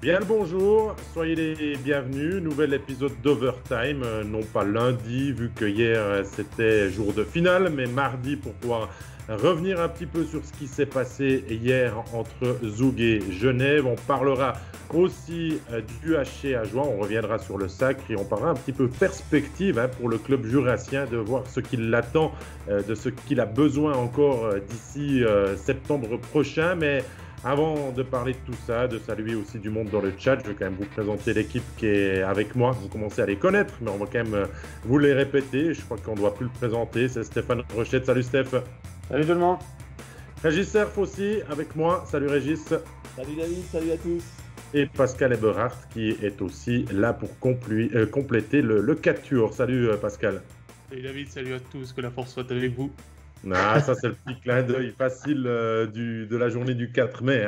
Bien le bonjour, soyez les bienvenus, nouvel épisode d'Overtime, non pas lundi vu que hier c'était jour de finale, mais mardi pour pouvoir revenir un petit peu sur ce qui s'est passé hier entre Zoug et Genève. On parlera aussi du HC Ajoie, on reviendra sur le Sacre et on parlera un petit peu perspective pour le club jurassien, de voir ce qui l'attend, de ce qu'il a besoin encore d'ici septembre prochain, mais avant de parler de tout ça, de saluer aussi du monde dans le chat, je vais quand même vous présenter l'équipe qui est avec moi. Vous commencez à les connaître, mais on va quand même vous les répéter. Je crois qu'on ne doit plus le présenter. C'est Stéphane Rochette. Salut Steph. Salut tout le monde. Régis Serf aussi avec moi. Salut Régis. Salut David, salut à tous. Et Pascal Eberhardt qui est aussi là pour compléter le quatuor. Salut Pascal. Salut David, salut à tous, que la force soit avec vous. Ah, ça c'est le petit clin d'œil facile de la journée du 4 mai,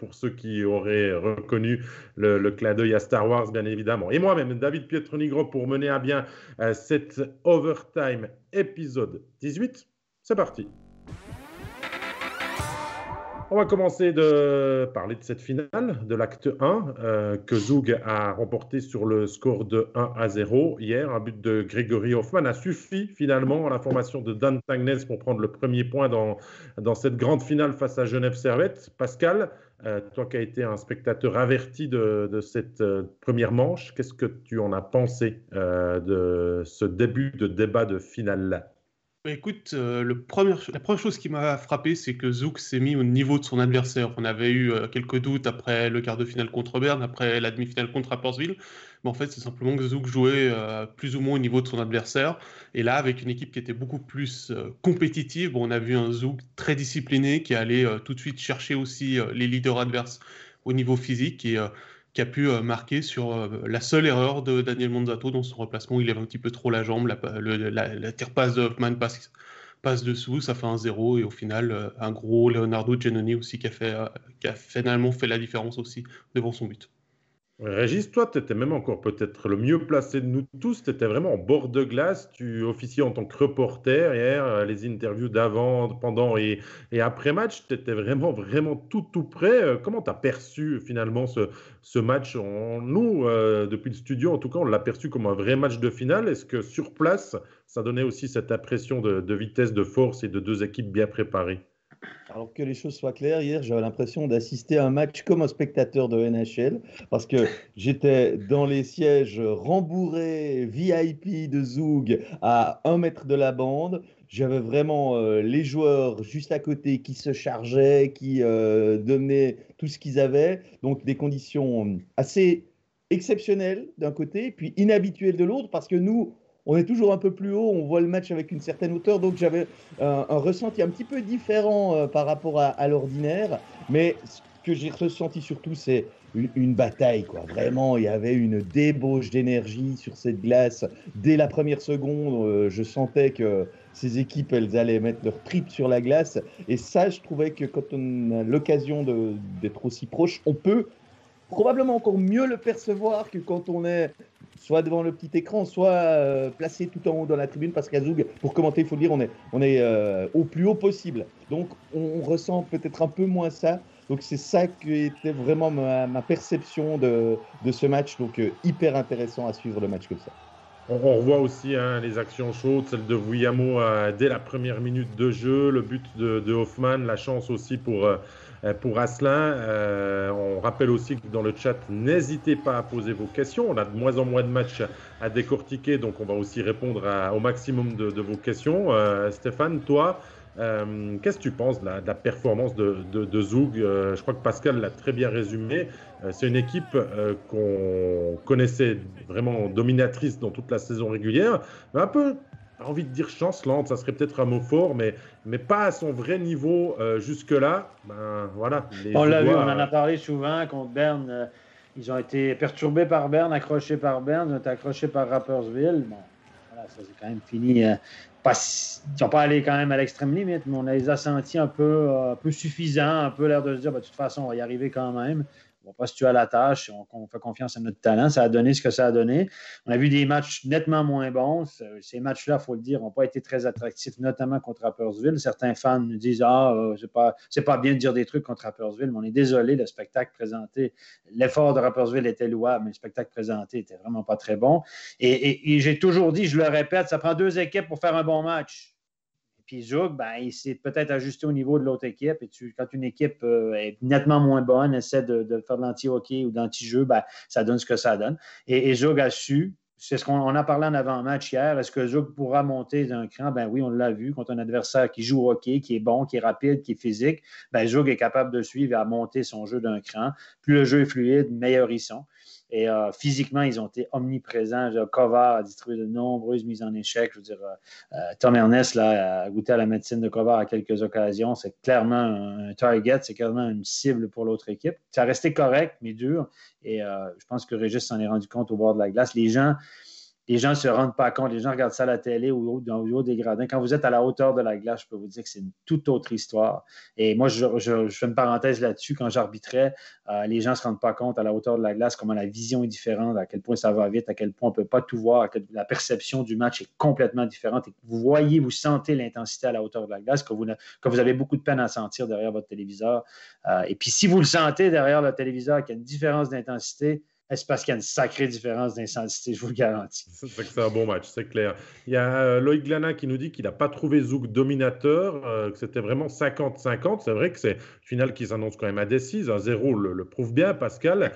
pour ceux qui auraient reconnu le clin d'œil à Star Wars, bien évidemment. Et moi-même, David Pietronigro, pour mener à bien cet Overtime épisode 18. C'est parti. On va commencer de parler de cette finale, de l'acte 1, que Zoug a remporté sur le score de 1-0 hier. Un but de Grégory Hoffmann a suffi finalement à la formation de Dan Tangnes pour prendre le premier point dans cette grande finale face à Genève Servette. Pascal, toi qui as été un spectateur averti de cette première manche, qu'est-ce que tu en as pensé de ce début de débat de finale-là ? Écoute, la première chose qui m'a frappé, c'est que Zouk s'est mis au niveau de son adversaire. On avait eu quelques doutes après le quart de finale contre Berne, après la demi-finale contre Rapperswil. Mais en fait, c'est simplement que Zouk jouait plus ou moins au niveau de son adversaire. Et là, avec une équipe qui était beaucoup plus compétitive, on a vu un Zouk très discipliné qui allait tout de suite chercher aussi les leaders adverses au niveau physique et qui a pu marquer sur la seule erreur de Daniel Monzato dans son remplacement. Il lève un petit peu trop la jambe, la tire-passe de Hoffmann passe dessous, ça fait 1-0 et au final, un gros Leonardo Giannoni aussi qui a finalement fait la différence aussi devant son but. Régis, toi, tu étais même encore peut-être le mieux placé de nous tous. Tu étais vraiment en bord de glace. Tu officiais en tant que reporter hier. Les interviews d'avant, pendant et après match, tu étais vraiment, vraiment tout près. Comment tu as perçu finalement ce match? Nous, depuis le studio, en tout cas, on l'a perçu comme un vrai match de finale. Est-ce que sur place, ça donnait aussi cette impression de vitesse, de force et de deux équipes bien préparées? Alors que les choses soient claires, hier j'avais l'impression d'assister à un match comme un spectateur de NHL parce que j'étais dans les sièges rembourrés VIP de Zoug à 1 mètre de la bande. J'avais vraiment les joueurs juste à côté qui se chargeaient, qui donnaient tout ce qu'ils avaient. Donc des conditions assez exceptionnelles d'un côté, puis inhabituelles de l'autre parce que nous, on est toujours un peu plus haut, on voit le match avec une certaine hauteur, donc j'avais un ressenti un petit peu différent par rapport à l'ordinaire, mais ce que j'ai ressenti surtout, c'est une bataille, quoi. Vraiment, il y avait une débauche d'énergie sur cette glace. Dès la première seconde, je sentais que ces équipes, elles allaient mettre leur trip sur la glace, et ça, je trouvais que quand on a l'occasion d'être aussi proche, on peut probablement encore mieux le percevoir que quand on est soit devant le petit écran, soit placé tout en haut dans la tribune, parce qu'à Zoug, pour commenter, il faut le dire, on est au plus haut possible. Donc, on ressent peut-être un peu moins ça. Donc, c'est ça qui était vraiment ma perception de ce match. Donc, hyper intéressant à suivre le match comme ça. On revoit aussi les actions chaudes, celle de Vuyamo dès la première minute de jeu, le but de Hoffmann, la chance aussi pour Asselin. On rappelle aussi que dans le chat, n'hésitez pas à poser vos questions. On a de moins en moins de matchs à décortiquer, donc on va aussi répondre au maximum de vos questions. Stéphane, toi, qu'est-ce que tu penses de la performance de Zoug? Je crois que Pascal l'a très bien résumé. C'est une équipe qu'on connaissait vraiment dominatrice dans toute la saison régulière, mais un peu, envie de dire chancelante, ça serait peut-être un mot fort, mais pas à son vrai niveau jusque-là. Voilà, on l'a vu, on en a parlé souvent contre Berne. Ils ont été perturbés par Berne, accrochés par Berne, ils ont été accrochés par Rapperswil. Bon, voilà, ça c'est quand même fini. Ils ne sont pas allés quand même à l'extrême limite, mais on les a sentis un peu suffisants, un peu l'air de se dire, de toute façon, on va y arriver quand même. On ne va pas se tuer à la tâche, on fait confiance à notre talent. Ça a donné ce que ça a donné. On a vu des matchs nettement moins bons. Ces matchs-là, il faut le dire, n'ont pas été très attractifs, notamment contre Rappersville. Certains fans nous disent c'est pas bien de dire des trucs contre Rappersville, mais on est désolé, le spectacle présenté, l'effort de Rappersville était louable, mais le spectacle présenté n'était vraiment pas très bon. Et j'ai toujours dit, je le répète, ça prend 2 équipes pour faire un bon match. Puis Zug, il s'est peut-être ajusté au niveau de l'autre équipe. Et quand une équipe est nettement moins bonne, essaie de faire de l'anti-hockey ou de l'anti-jeu, ça donne ce que ça donne. Et Zug a su. C'est ce qu'on a parlé en avant-match hier. Est-ce que Zug pourra monter d'un cran? Oui, on l'a vu. Contre un adversaire qui joue au hockey, qui est bon, qui est rapide, qui est physique, Zug est capable de suivre et à monter son jeu d'un cran. Plus le jeu est fluide, meilleurs ils sont. Et physiquement, ils ont été omniprésents. Kovar a distribué de nombreuses mises en échec. Je veux dire, Tom Ernest a goûté à la médecine de Kovar à quelques occasions. C'est clairement un target, c'est clairement une cible pour l'autre équipe. Ça a resté correct, mais dur. Et je pense que Régis s'en est rendu compte au bord de la glace. Les gens ne se rendent pas compte. Les gens regardent ça à la télé ou dans le haut des gradins. Quand vous êtes à la hauteur de la glace, je peux vous dire que c'est une toute autre histoire. Et moi, je fais une parenthèse là-dessus. Quand j'arbitrais, les gens ne se rendent pas compte à la hauteur de la glace comment la vision est différente, à quel point ça va vite, à quel point on ne peut pas tout voir, la perception du match est complètement différente. Et vous voyez, vous sentez l'intensité à la hauteur de la glace, que vous avez beaucoup de peine à sentir derrière votre téléviseur. Et puis, si vous le sentez derrière le téléviseur, qu'il y a une différence d'intensité, c'est parce qu'il y a une sacrée différence d'intensité, je vous le garantis. C'est que c'est un bon match, c'est clair. Il y a Loïc Glanin qui nous dit qu'il n'a pas trouvé Zug dominateur, que c'était vraiment 50-50. C'est vrai que c'est une finale qui s'annonce quand même indécise. 1-0 le prouve bien, Pascal.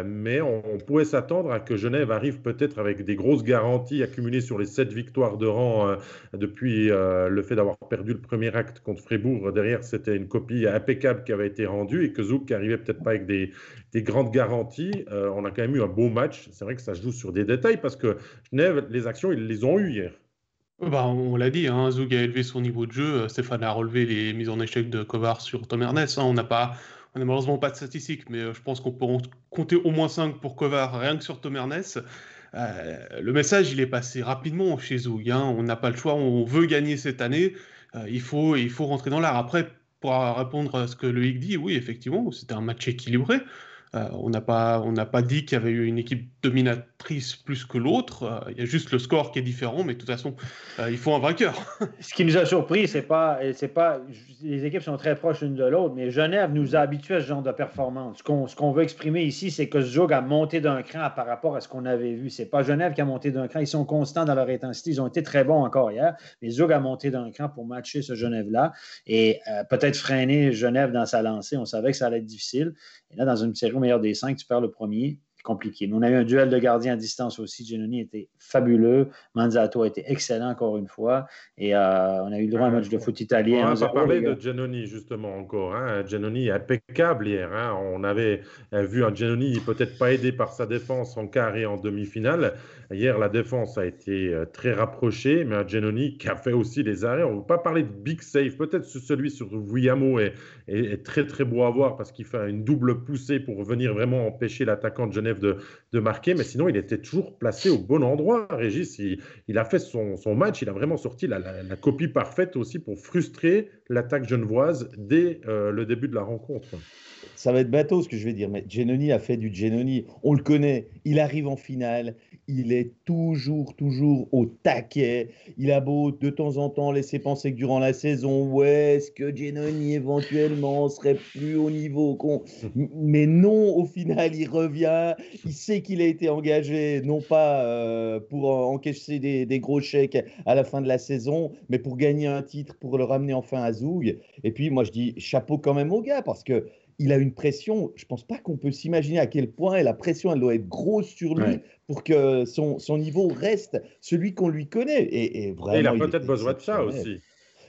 Mais on pouvait s'attendre à que Genève arrive peut-être avec des grosses garanties accumulées sur les 7 victoires de rang depuis le fait d'avoir perdu le premier acte contre Fribourg. Derrière, c'était une copie impeccable qui avait été rendue et que Zug qui arrivait peut-être pas avec des grandes garanties. On a quand même eu un beau match. C'est vrai que ça se joue sur des détails parce que Genève, les actions, ils les ont eues hier. On l'a dit, Zug a élevé son niveau de jeu. Stéphane a relevé les mises en échec de Kovar sur Tom Ernest. On n'a malheureusement pas de statistiques, mais je pense qu'on peut en compter au moins 5 pour Kovar, rien que sur Tom Ernest. Le message, il est passé rapidement chez Zug. On n'a pas le choix, on veut gagner cette année. Il faut rentrer dans l'art. Après, pour répondre à ce que Loïc dit, oui, effectivement, c'était un match équilibré. On n'a pas dit qu'il y avait eu une équipe dominatrice plus que l'autre. Il y a juste le score qui est différent, mais de toute façon, il faut un vainqueur. Ce qui nous a surpris, c'est pas les équipes sont très proches l'une de l'autre, mais Genève nous a habitués à ce genre de performance. Ce qu'on veut exprimer ici, c'est que Zug a monté d'un cran par rapport à ce qu'on avait vu. C'est pas Genève qui a monté d'un cran. Ils sont constants dans leur intensité. Ils ont été très bons encore hier, mais Zug a monté d'un cran pour matcher ce Genève-là et peut-être freiner Genève dans sa lancée. On savait que ça allait être difficile. Et là, dans une série au meilleur des 5, tu perds le premier. C'est compliqué. Mais on a eu un duel de gardiens à distance aussi. Giannoni était fabuleux. Manzato a été excellent encore une fois. Et on a eu le droit à un match de foot italien. On n'a pas parlé de Giannoni, justement, encore. Giannoni est impeccable hier. On avait vu un Giannoni peut-être pas aidé par sa défense en quart et en demi-finale. Hier, la défense a été très rapprochée, mais un Giannoni qui a fait aussi les arrêts. On ne va pas parler de big save. Peut-être celui sur Vuyamo est très, très beau à voir parce qu'il fait une double poussée pour venir vraiment empêcher l'attaquant de Genève de marquer. Mais sinon, il était toujours placé au bon endroit. Régis, il a fait son match. Il a vraiment sorti la copie parfaite aussi pour frustrer l'attaque genevoise dès le début de la rencontre. Ça va être bateau ce que je vais dire, mais Giannoni a fait du Giannoni. On le connaît, il arrive en finale, il est toujours au taquet. Il a beau de temps en temps laisser penser que durant la saison, ouais, est-ce que Giannoni éventuellement serait plus haut niveau mais non, au final, il revient. Il sait qu'il a été engagé, non pas pour encaisser des gros chèques à la fin de la saison, mais pour gagner un titre, pour le ramener enfin à Zug. Et puis, moi, je dis chapeau quand même au gars, parce que il a une pression, je ne pense pas qu'on peut s'imaginer à quel point la pression, elle doit être grosse sur lui pour que son niveau reste celui qu'on lui connaît. Et vraiment, il a peut-être besoin de ça aussi.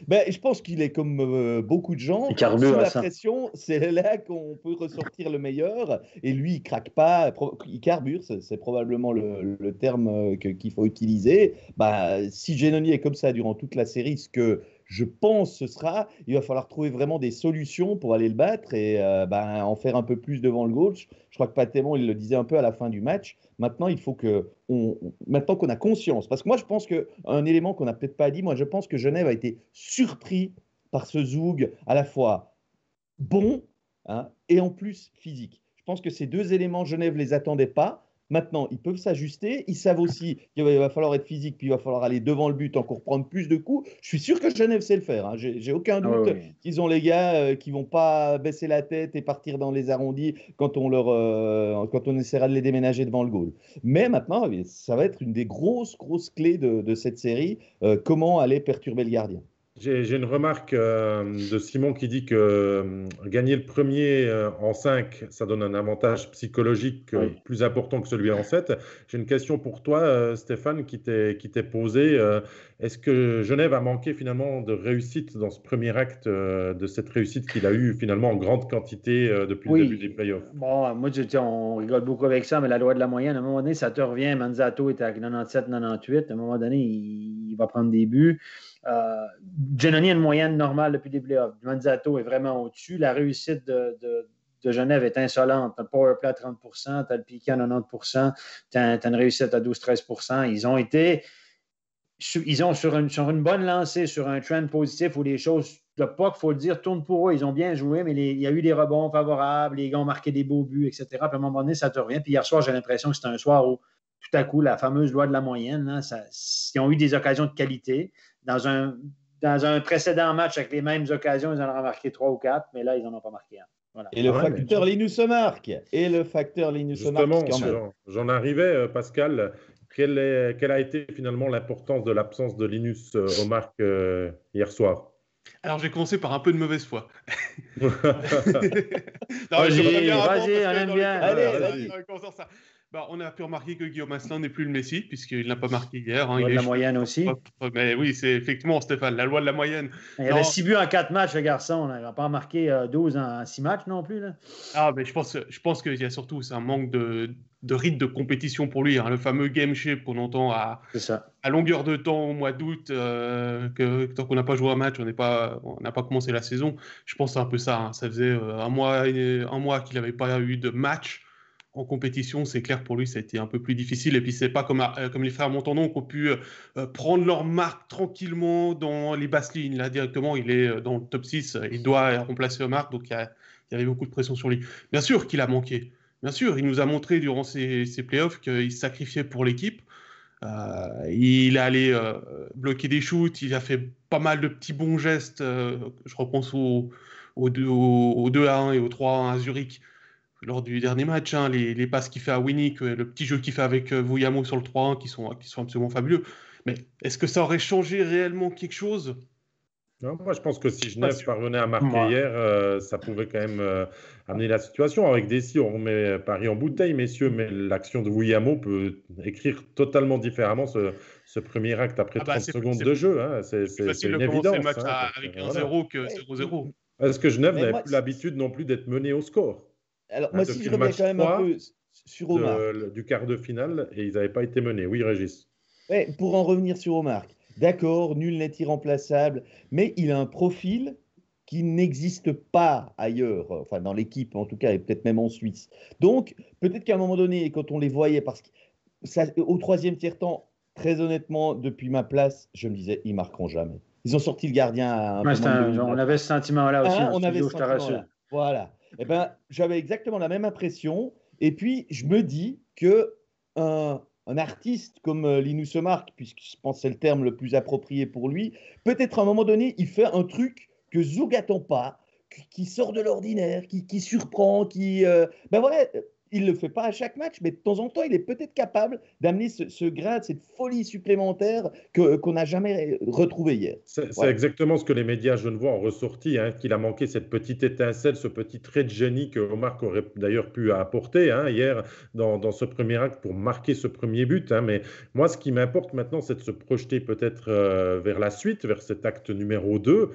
Je pense qu'il est comme beaucoup de gens. Sous la pression, c'est là qu'on peut ressortir le meilleur. Et lui, il ne craque pas, il carbure, c'est probablement le terme qu'il faut utiliser. Si Giannoni est comme ça durant toute la série, ce que je pense ce sera, il va falloir trouver vraiment des solutions pour aller le battre et en faire un peu plus devant le goal. Je crois que Patémon, il le disait un peu à la fin du match. Maintenant, il faut maintenant qu'on a conscience, parce que moi, je pense qu'un élément qu'on n'a peut-être pas dit, moi, je pense que Genève a été surpris par ce Zug à la fois bon et en plus physique. Je pense que ces deux éléments, Genève ne les attendait pas. Maintenant, ils peuvent s'ajuster. Ils savent aussi qu'il va falloir être physique, puis il va falloir aller devant le but, encore prendre plus de coups. Je suis sûr que Genève sait le faire. Hein. J'ai aucun doute qu'ils ont les gars qui vont pas baisser la tête et partir dans les arrondis quand on essaiera de les déménager devant le goal. Mais maintenant, ça va être une des grosses clés de cette série. Comment aller perturber le gardien. J'ai une remarque de Simon qui dit que gagner le premier en 5, ça donne un avantage psychologique plus important que celui en 7. J'ai une question pour toi, Stéphane, qui t'est posée. Est-ce que Genève a manqué finalement de réussite dans ce premier acte, de cette réussite qu'il a eue finalement en grande quantité depuis le début des playoffs? Bon, moi, on rigole beaucoup avec ça, mais la loi de la moyenne, à un moment donné, ça te revient. Manzato est à 97-98. À un moment donné, il va prendre des buts. Giannoni a une moyenne normale depuis les playoffs. Manzato est vraiment au-dessus. La réussite de Genève est insolente. Tu as le power play à 30%, tu as le piqué à 90%, tu as une réussite à 12-13%. Ils ont sur une bonne lancée, sur un trend positif où les choses, le puck, il faut le dire, tournent pour eux. Ils ont bien joué, mais il y a eu des rebonds favorables, les gars ont marqué des beaux buts, etc. Puis à un moment donné, ça te revient. Puis hier soir, j'ai l'impression que c'était un soir où tout à coup, la fameuse loi de la moyenne, là, ils ont eu des occasions de qualité. Dans un précédent match avec les mêmes occasions, ils en ont marqué 3 ou 4, mais là, ils n'en ont pas marqué un. Voilà. Et le facteur Linus Omark. Justement, j'en arrivais, Pascal. Quelle a été finalement l'importance de l'absence de Linus Omark hier soir? Alors, j'ai commencé par un peu de mauvaise foi. Vas-y, on aime bien. Allez. On a pu remarquer que Guillaume Asselin n'est plus le Messi, puisqu'il n'a pas marqué hier. La loi de la moyenne aussi. Mais oui, c'est effectivement, Stéphane, la loi de la moyenne. Il y avait 6 buts en 4 matchs, le garçon. Il n'a pas marqué 12 en 6 matchs non plus. Là. Ah, mais je pense qu'il y a surtout un manque de rythme de compétition pour lui. Hein. Le fameux game shape qu'on entend à longueur de temps au mois d'août, que tant qu'on n'a pas joué un match, on n'a pas commencé la saison. Je pense que c'est un peu ça. Hein. Ça faisait un mois qu'il n'avait pas eu de match. En compétition, c'est clair, pour lui, ça a été un peu plus difficile. Et puis, c'est pas comme les frères Montandon qui ont pu prendre leur marque tranquillement dans les basses lignes. Là, directement, il est dans le top 6. Il doit remplacer Omar. Donc, il y avait beaucoup de pression sur lui. Bien sûr qu'il a manqué. Bien sûr, il nous a montré durant ces playoffs qu'il se sacrifiait pour l'équipe. Il est allé bloquer des shoots. Il a fait pas mal de petits bons gestes. Je repense au 2-1 et au 3-1 à Zurich. Lors du dernier match, hein, les passes qu'il fait à Winnick, le petit jeu qu'il fait avec Vuyamo sur le 3-1 qui sont absolument fabuleux. Mais est-ce que ça aurait changé réellement quelque chose? Non, moi, je pense que si Genève parvenait à marquer hier, ça pouvait quand même amener la situation. Avec Dessy, on remet Paris en bouteille, messieurs, mais l'action de Vuyamo peut écrire totalement différemment ce premier acte après 30 secondes de jeu. Hein. C'est une évidence. Le match avec 1-0 que 0-0. Est-ce que Genève n'avait plus l'habitude non plus d'être mené au score? Alors, moi, si je reviens quand même un peu sur Omar. Du quart de finale, et ils n'avaient pas été menés. Oui, Régis. Ouais, pour en revenir sur Omar, d'accord, nul n'est irremplaçable, mais il a un profil qui n'existe pas ailleurs, enfin dans l'équipe en tout cas, et peut-être même en Suisse. Donc, peut-être qu'à un moment donné, quand on les voyait, parce que au troisième tiers-temps, très honnêtement, depuis ma place, je me disais, ils marqueront jamais. Ils ont sorti le gardien on avait ce sentiment-là aussi. On avait ce sentiment-là. Voilà. Eh ben, j'avais exactement la même impression. Et puis, je me dis qu'un artiste comme Linus Omark, puisque je pense que c'est le terme le plus approprié pour lui, peut-être à un moment donné, il fait un truc que Zug n'attend pas, qui sort de l'ordinaire, qui surprend, ben voilà, il ne le fait pas à chaque match, mais de temps en temps, il est peut-être capable d'amener ce grain, cette folie supplémentaire qu'on n'a jamais retrouvé hier. C'est exactement ce que les médias genevois ont ressorti, hein, qu'il a manqué cette petite étincelle, ce petit trait de génie que Omar aurait d'ailleurs pu apporter hier dans ce premier acte pour marquer ce premier but. Hein. Mais moi, ce qui m'importe maintenant, c'est de se projeter peut-être vers la suite, vers cet acte numéro 2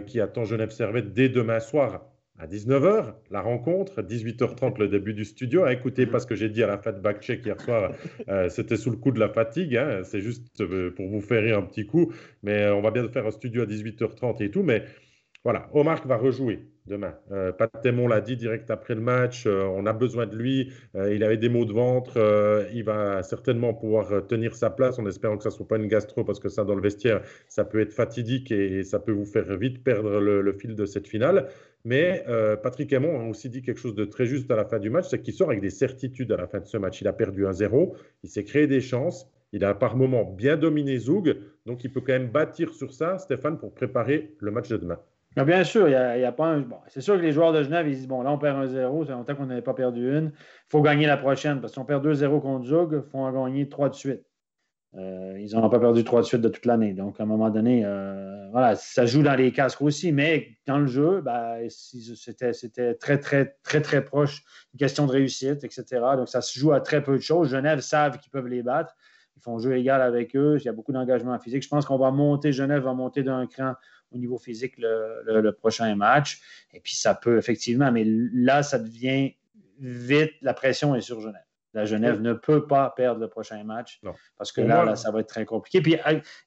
qui attend Genève Servette dès demain soir. À 19h, la rencontre, 18h30, le début du studio. Écoutez pas ce que j'ai dit à la fin de back-check hier soir, c'était sous le coup de la fatigue. Hein. C'est juste pour vous faire rire un petit coup. Mais on va bien faire un studio à 18h30 et tout. Mais Voilà, Omar va rejouer demain. Pat Témon l'a dit direct après le match, on a besoin de lui. Il avait des maux de ventre, il va certainement pouvoir tenir sa place en espérant que ça ne soit pas une gastro parce que ça, dans le vestiaire, ça peut être fatidique et ça peut vous faire vite perdre le fil de cette finale. Mais Patrick Aymon a aussi dit quelque chose de très juste à la fin du match, c'est qu'il sort avec des certitudes à la fin de ce match. Il a perdu 1-0, il s'est créé des chances, il a par moments bien dominé Zoug, donc il peut quand même bâtir sur ça, Stéphane, pour préparer le match de demain. Mais bien sûr, il y a pas un. Bon, c'est sûr que les joueurs de Genève, ils disent bon, là, on perd 1-0, ça fait longtemps qu'on n'avait pas perdu une. Il faut gagner la prochaine, parce qu'on perd 2-0 contre Zug, il faut en gagner 3 de suite. Ils n'ont pas perdu 3 de suite de toute l'année. Donc, à un moment donné, voilà, ça joue dans les casques aussi, mais dans le jeu, ben, c'était très, très, très, très proche. Une question de réussite, etc. Donc, ça se joue à très peu de choses. Genève savent qu'ils peuvent les battre. Ils font jeu égal avec eux. Il y a beaucoup d'engagement physique. Je pense qu'on va monter, Genève va monter d'un cran au niveau physique le prochain match. Et puis, ça peut effectivement, mais là, ça devient vite, la pression est sur Genève. La Genève ne peut pas perdre le prochain match parce que là, ça va être très compliqué. Puis,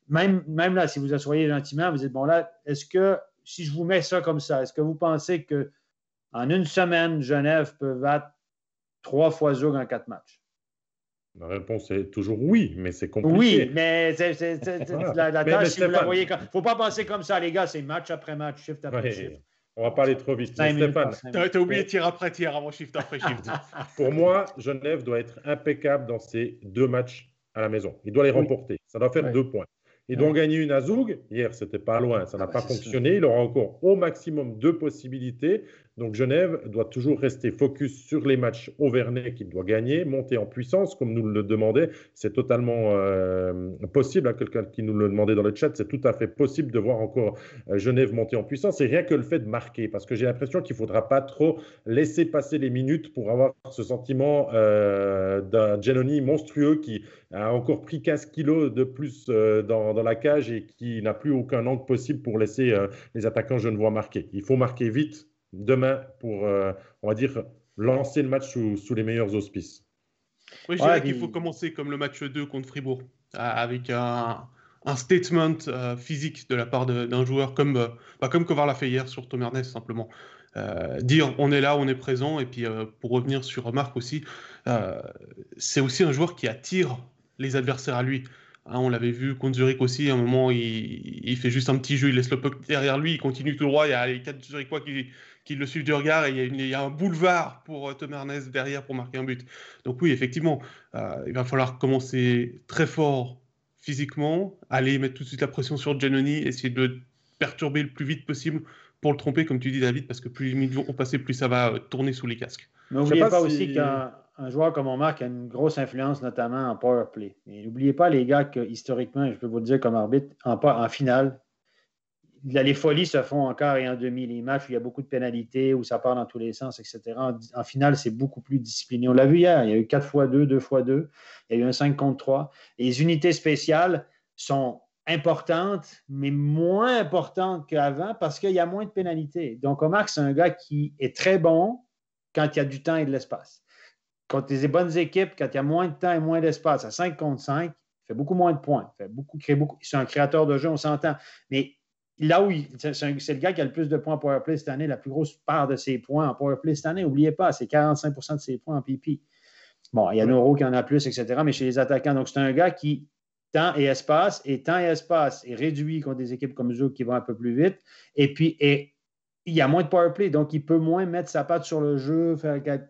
même là, si vous assoyez gentiment, vous dites, bon, là, est-ce que, si je vous mets ça comme ça, est-ce que vous pensez qu'en une semaine, Genève peut battre 3 fois Zug en 4 matchs? La réponse est toujours oui, mais c'est compliqué. Oui, mais la tâche, si vous la voyez... Il ne faut pas penser comme ça, les gars, c'est match après match, shift après shift. On va pas aller trop vite. Stéphane, t'as oublié tir après tir avant shift après shift. Pour moi, Genève doit être impeccable dans ces 2 matchs à la maison. Il doit les remporter. Ça doit faire 2 points. Ils doivent gagner une à Zoug. Hier, c'était pas loin. Ça n'a pas fonctionné. Il aura encore au maximum 2 possibilités. Donc, Genève doit toujours rester focus sur les matchs auvernais qu'il doit gagner, monter en puissance, comme nous le demandait. C'est totalement possible. Hein, quelqu'un qui nous le demandait dans le chat, c'est tout à fait possible de voir encore Genève monter en puissance. Et rien que le fait de marquer, parce que j'ai l'impression qu'il ne faudra pas trop laisser passer les minutes pour avoir ce sentiment d'un Giannoni monstrueux qui a encore pris 15 kilos de plus dans la cage et qui n'a plus aucun angle possible pour laisser les attaquants genevois marquer. Il faut marquer vite demain pour, on va dire, lancer le match sous les meilleurs auspices. Oui, je dirais qu'il faut commencer comme le match 2 contre Fribourg, avec un statement physique de la part d'un joueur comme Kovar l'a fait hier sur Tom Ernest, simplement. Dire on est là, on est présent, et puis pour revenir sur Marc aussi, c'est aussi un joueur qui attire les adversaires à lui. Hein, on l'avait vu contre Zurich aussi, à un moment il fait juste un petit jeu, il laisse le puck derrière lui, il continue tout droit, il y a les 4 Zurichois qui le suivent du regard, et il y a un boulevard pour Tom Ernest derrière pour marquer un but. Donc oui, effectivement, il va falloir commencer très fort physiquement, aller mettre tout de suite la pression sur Giannoni, essayer de le perturber le plus vite possible pour le tromper, comme tu dis David, parce que plus les minutes vont passer, plus ça va tourner sous les casques. Mais n'oubliez pas aussi qu'un joueur comme Omar a une grosse influence, notamment en power play. Et n'oubliez pas, les gars, que historiquement, je peux vous le dire comme arbitre, en finale, les folies se font en quart et en demi. Les matchs où il y a beaucoup de pénalités, où ça part dans tous les sens, etc. En finale, c'est beaucoup plus discipliné. On l'a vu hier, il y a eu 4x2, 2x2, il y a eu un 5 contre 3. Les unités spéciales sont importantes, mais moins importantes qu'avant parce qu'il y a moins de pénalités. Donc, Omar, c'est un gars qui est très bon quand il y a du temps et de l'espace. Contre des bonnes équipes, quand il y a moins de temps et moins d'espace, à 5 contre 5, il fait beaucoup moins de points. Crée beaucoup. C'est un créateur de jeu, on s'entend. Mais là où c'est le gars qui a le plus de points en powerplay cette année, la plus grosse part de ses points en powerplay cette année, n'oubliez pas, c'est 45% de ses points en PP. Bon, il y a Noro qui en a plus, etc., mais chez les attaquants, donc c'est un gars qui, temps et espace est réduit contre des équipes comme Zouk qui vont un peu plus vite, et puis il y a moins de powerplay, donc il peut moins mettre sa patte sur le jeu.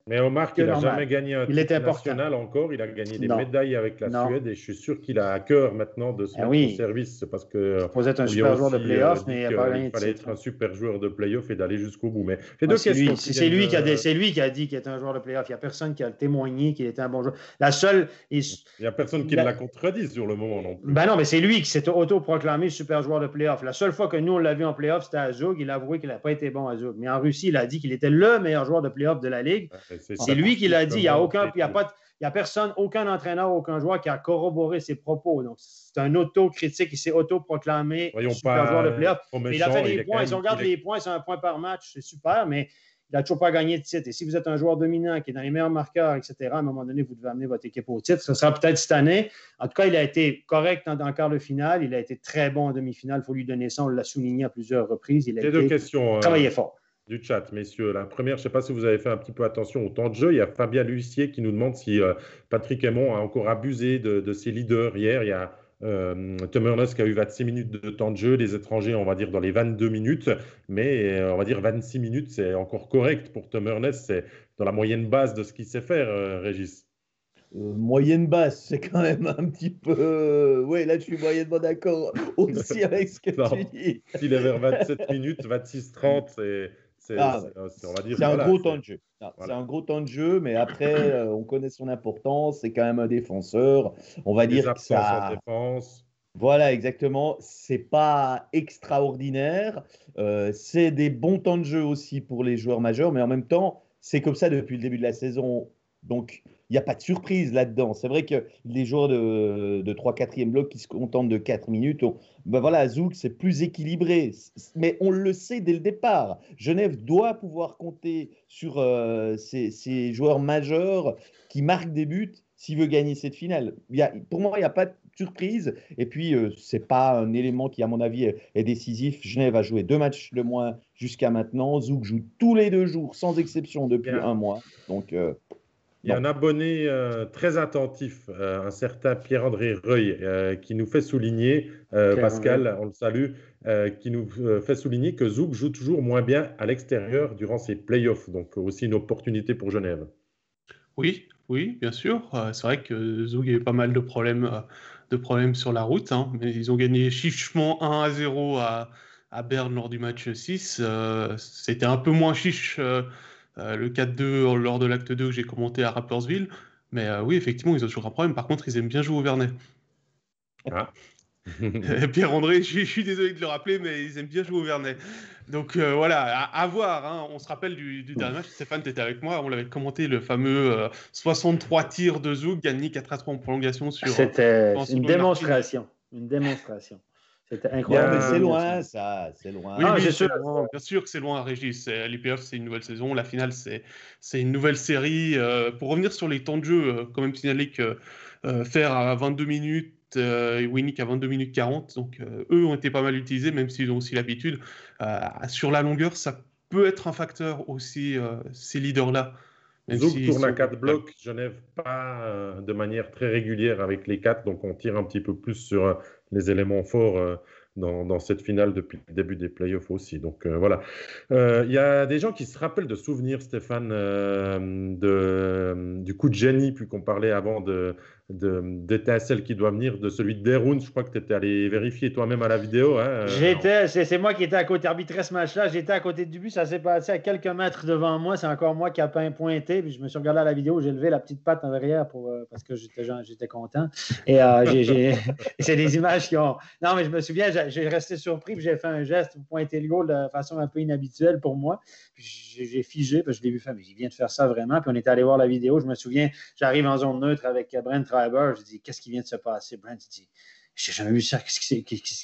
Mais Omar, il n'a jamais gagné un titre national encore. Il a gagné des médailles avec la Suède et je suis sûr qu'il a à cœur maintenant de se mettre au service. C'est parce que vous êtes un super joueur de play-off, mais il n'a pas gagné de titre. Il fallait être un super joueur de play-off et d'aller jusqu'au bout. Mais c'est lui qui a dit qu'il était un joueur de play-off. Il n'y a personne qui a témoigné qu'il était un bon joueur. Il n'y a personne qui l'a contredit sur le moment non plus. Ben non, mais c'est lui qui s'est auto-proclamé super joueur de play-off. La seule fois que nous, on l'a vu en play-off, c'était à Zug. Il a avoué qu'il n'a pas été bon à Zug. Mais en Russie, il a dit qu'il était le meilleur joueur de play-off de la Ligue. C'est lui qui l'a dit. Il n'y a personne, aucun entraîneur, aucun joueur qui a corroboré ses propos. Donc, c'est un auto-critique. Il s'est auto-proclamé super joueur de play-off. Il a fait des points. Si on regarde les points, c'est un point par match. C'est super, mais il n'a toujours pas gagné de titre. Et si vous êtes un joueur dominant qui est dans les meilleurs marqueurs, etc., à un moment donné, vous devez amener votre équipe au titre. Ce sera peut-être cette année. En tout cas, il a été correct dans le quart de finale. Il a été très bon en demi-finale. Il faut lui donner ça. On l'a souligné à plusieurs reprises. Il a J'ai deux questions travaillé fort. du chat, messieurs. La première, je ne sais pas si vous avez fait un petit peu attention au temps de jeu. Il y a Fabien Lucier qui nous demande si Patrick Aymon a encore abusé de ses leaders hier. Il y a Tom Ernest qui a eu 26 minutes de temps de jeu, les étrangers, on va dire, dans les 22 minutes. Mais on va dire 26 minutes, c'est encore correct pour Tom Ernest. C'est dans la moyenne basse de ce qu'il sait faire, Régis. Moyenne basse, c'est quand même un petit peu. Oui, là, je suis moyennement d'accord aussi avec ce que tu dis. S'il est vers 27 minutes, 26-30, on va dire. C'est un gros temps de jeu. C'est un gros temps de jeu, mais après, on connaît son importance. C'est quand même un défenseur. On va dire que ça. En défense. Voilà, exactement. C'est pas extraordinaire. C'est des bons temps de jeu aussi pour les joueurs majeurs, mais en même temps, c'est comme ça depuis le début de la saison. Donc, il n'y a pas de surprise là-dedans. C'est vrai que les joueurs de 3-4e bloc qui se contentent de 4 minutes, ben voilà, Zouk, c'est plus équilibré. Mais on le sait dès le départ. Genève doit pouvoir compter sur ces joueurs majeurs qui marquent des buts s'il veut gagner cette finale. Pour moi, il n'y a pas de surprise. Et puis, ce n'est pas un élément qui, à mon avis, est décisif. Genève a joué 2 matchs de moins jusqu'à maintenant. Zouk joue tous les 2 jours, sans exception, depuis un mois. Donc... il y a un abonné très attentif, un certain Pierre-André Reuil, qui nous fait souligner, Pascal, on le salue, qui nous fait souligner que Zouk joue toujours moins bien à l'extérieur durant ses playoffs. Donc aussi une opportunité pour Genève. Oui, bien sûr. C'est vrai que Zouk a eu pas mal de problèmes sur la route, hein, mais ils ont gagné chichement 1-0 à Berne lors du match 6. C'était un peu moins chiche le 4-2 lors de l'acte 2 que j'ai commenté à Rapperswil. Mais oui, effectivement, ils ont toujours un problème. Par contre, ils aiment bien jouer au Vernet. Ah. Pierre-André, je suis désolé de le rappeler, mais ils aiment bien jouer au Vernet. Donc voilà, à voir. Hein. On se rappelle du dernier match. Stéphane, tu étais avec moi. On l'avait commenté, le fameux 63 tirs de Zouk, gagné 4-3 en prolongation. C'était une démonstration. Une démonstration. C'était incroyable. Mais c'est loin, ça. C'est loin. Oui, bien sûr que c'est loin, Régis. L'IPF, c'est une nouvelle saison. La finale, c'est une nouvelle série. Pour revenir sur les temps de jeu, quand même signaler que faire à 22 minutes, Winnick à 22 minutes 40. Donc, eux ont été pas mal utilisés, même s'ils ont aussi l'habitude. Sur la longueur, ça peut être un facteur aussi, ces leaders-là. Zouk tourne à 4 blocs, Genève pas de manière très régulière avec les 4, donc on tire un petit peu plus sur les éléments forts dans cette finale depuis le début des playoffs aussi. Donc voilà. Il y a des gens qui se rappellent de souvenirs, Stéphane, du coup de génie, puis qu'on parlait avant d'étincelle qui doit venir, de celui de Deroun. Je crois que tu étais allé vérifier toi-même à la vidéo. Hein, c'est moi qui étais à côté, arbitrer ce match-là. J'étais à côté du but, ça s'est passé à quelques mètres devant moi. C'est encore moi qui a pointé. Puis je me suis regardé à la vidéo, j'ai levé la petite patte en arrière parce que j'étais content. Et c'est des images qui ont. Non, mais je me souviens, j'ai resté surpris, puis j'ai fait un geste pour pointer le goal de façon un peu inhabituelle pour moi. Puis j'ai figé, parce que je l'ai vu faire, mais il vient de faire ça vraiment. Puis on était allé voir la vidéo. Je me souviens, j'arrive en zone neutre avec Brent Treiber. Je dis, qu'est-ce qui vient de se passer? Brent, il dit, j'ai jamais vu ça.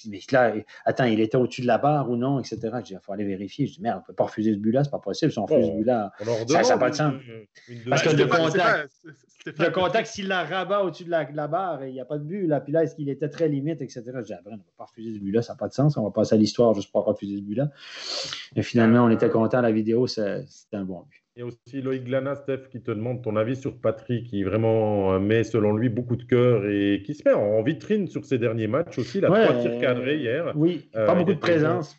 Mais là, attends, il était au-dessus de la barre ou non, etc. Je dis, il faut aller vérifier. Je dis, merde, on ne peut pas refuser ce but-là, c'est pas possible. Si on refuse ce but-là, ça n'a pas de sens. Parce que le contact, s'il la rabat au-dessus de la barre, il n'y a pas de but. Là. Puis là, est-ce qu'il était très limite, etc. Je dis, on ne peut pas refuser ce but-là, ça n'a pas de sens. On va passer à l'histoire juste pour refuser ce but-là. Et finalement, on était content. La vidéo, c'était un bon but. Il y a aussi Loïc Glana, Steph, qui te demande ton avis sur Patrick, qui vraiment met, selon lui, beaucoup de cœur et qui se met en vitrine sur ses derniers matchs aussi. Il a 3 tirs cadrés hier. Oui, pas beaucoup de présence.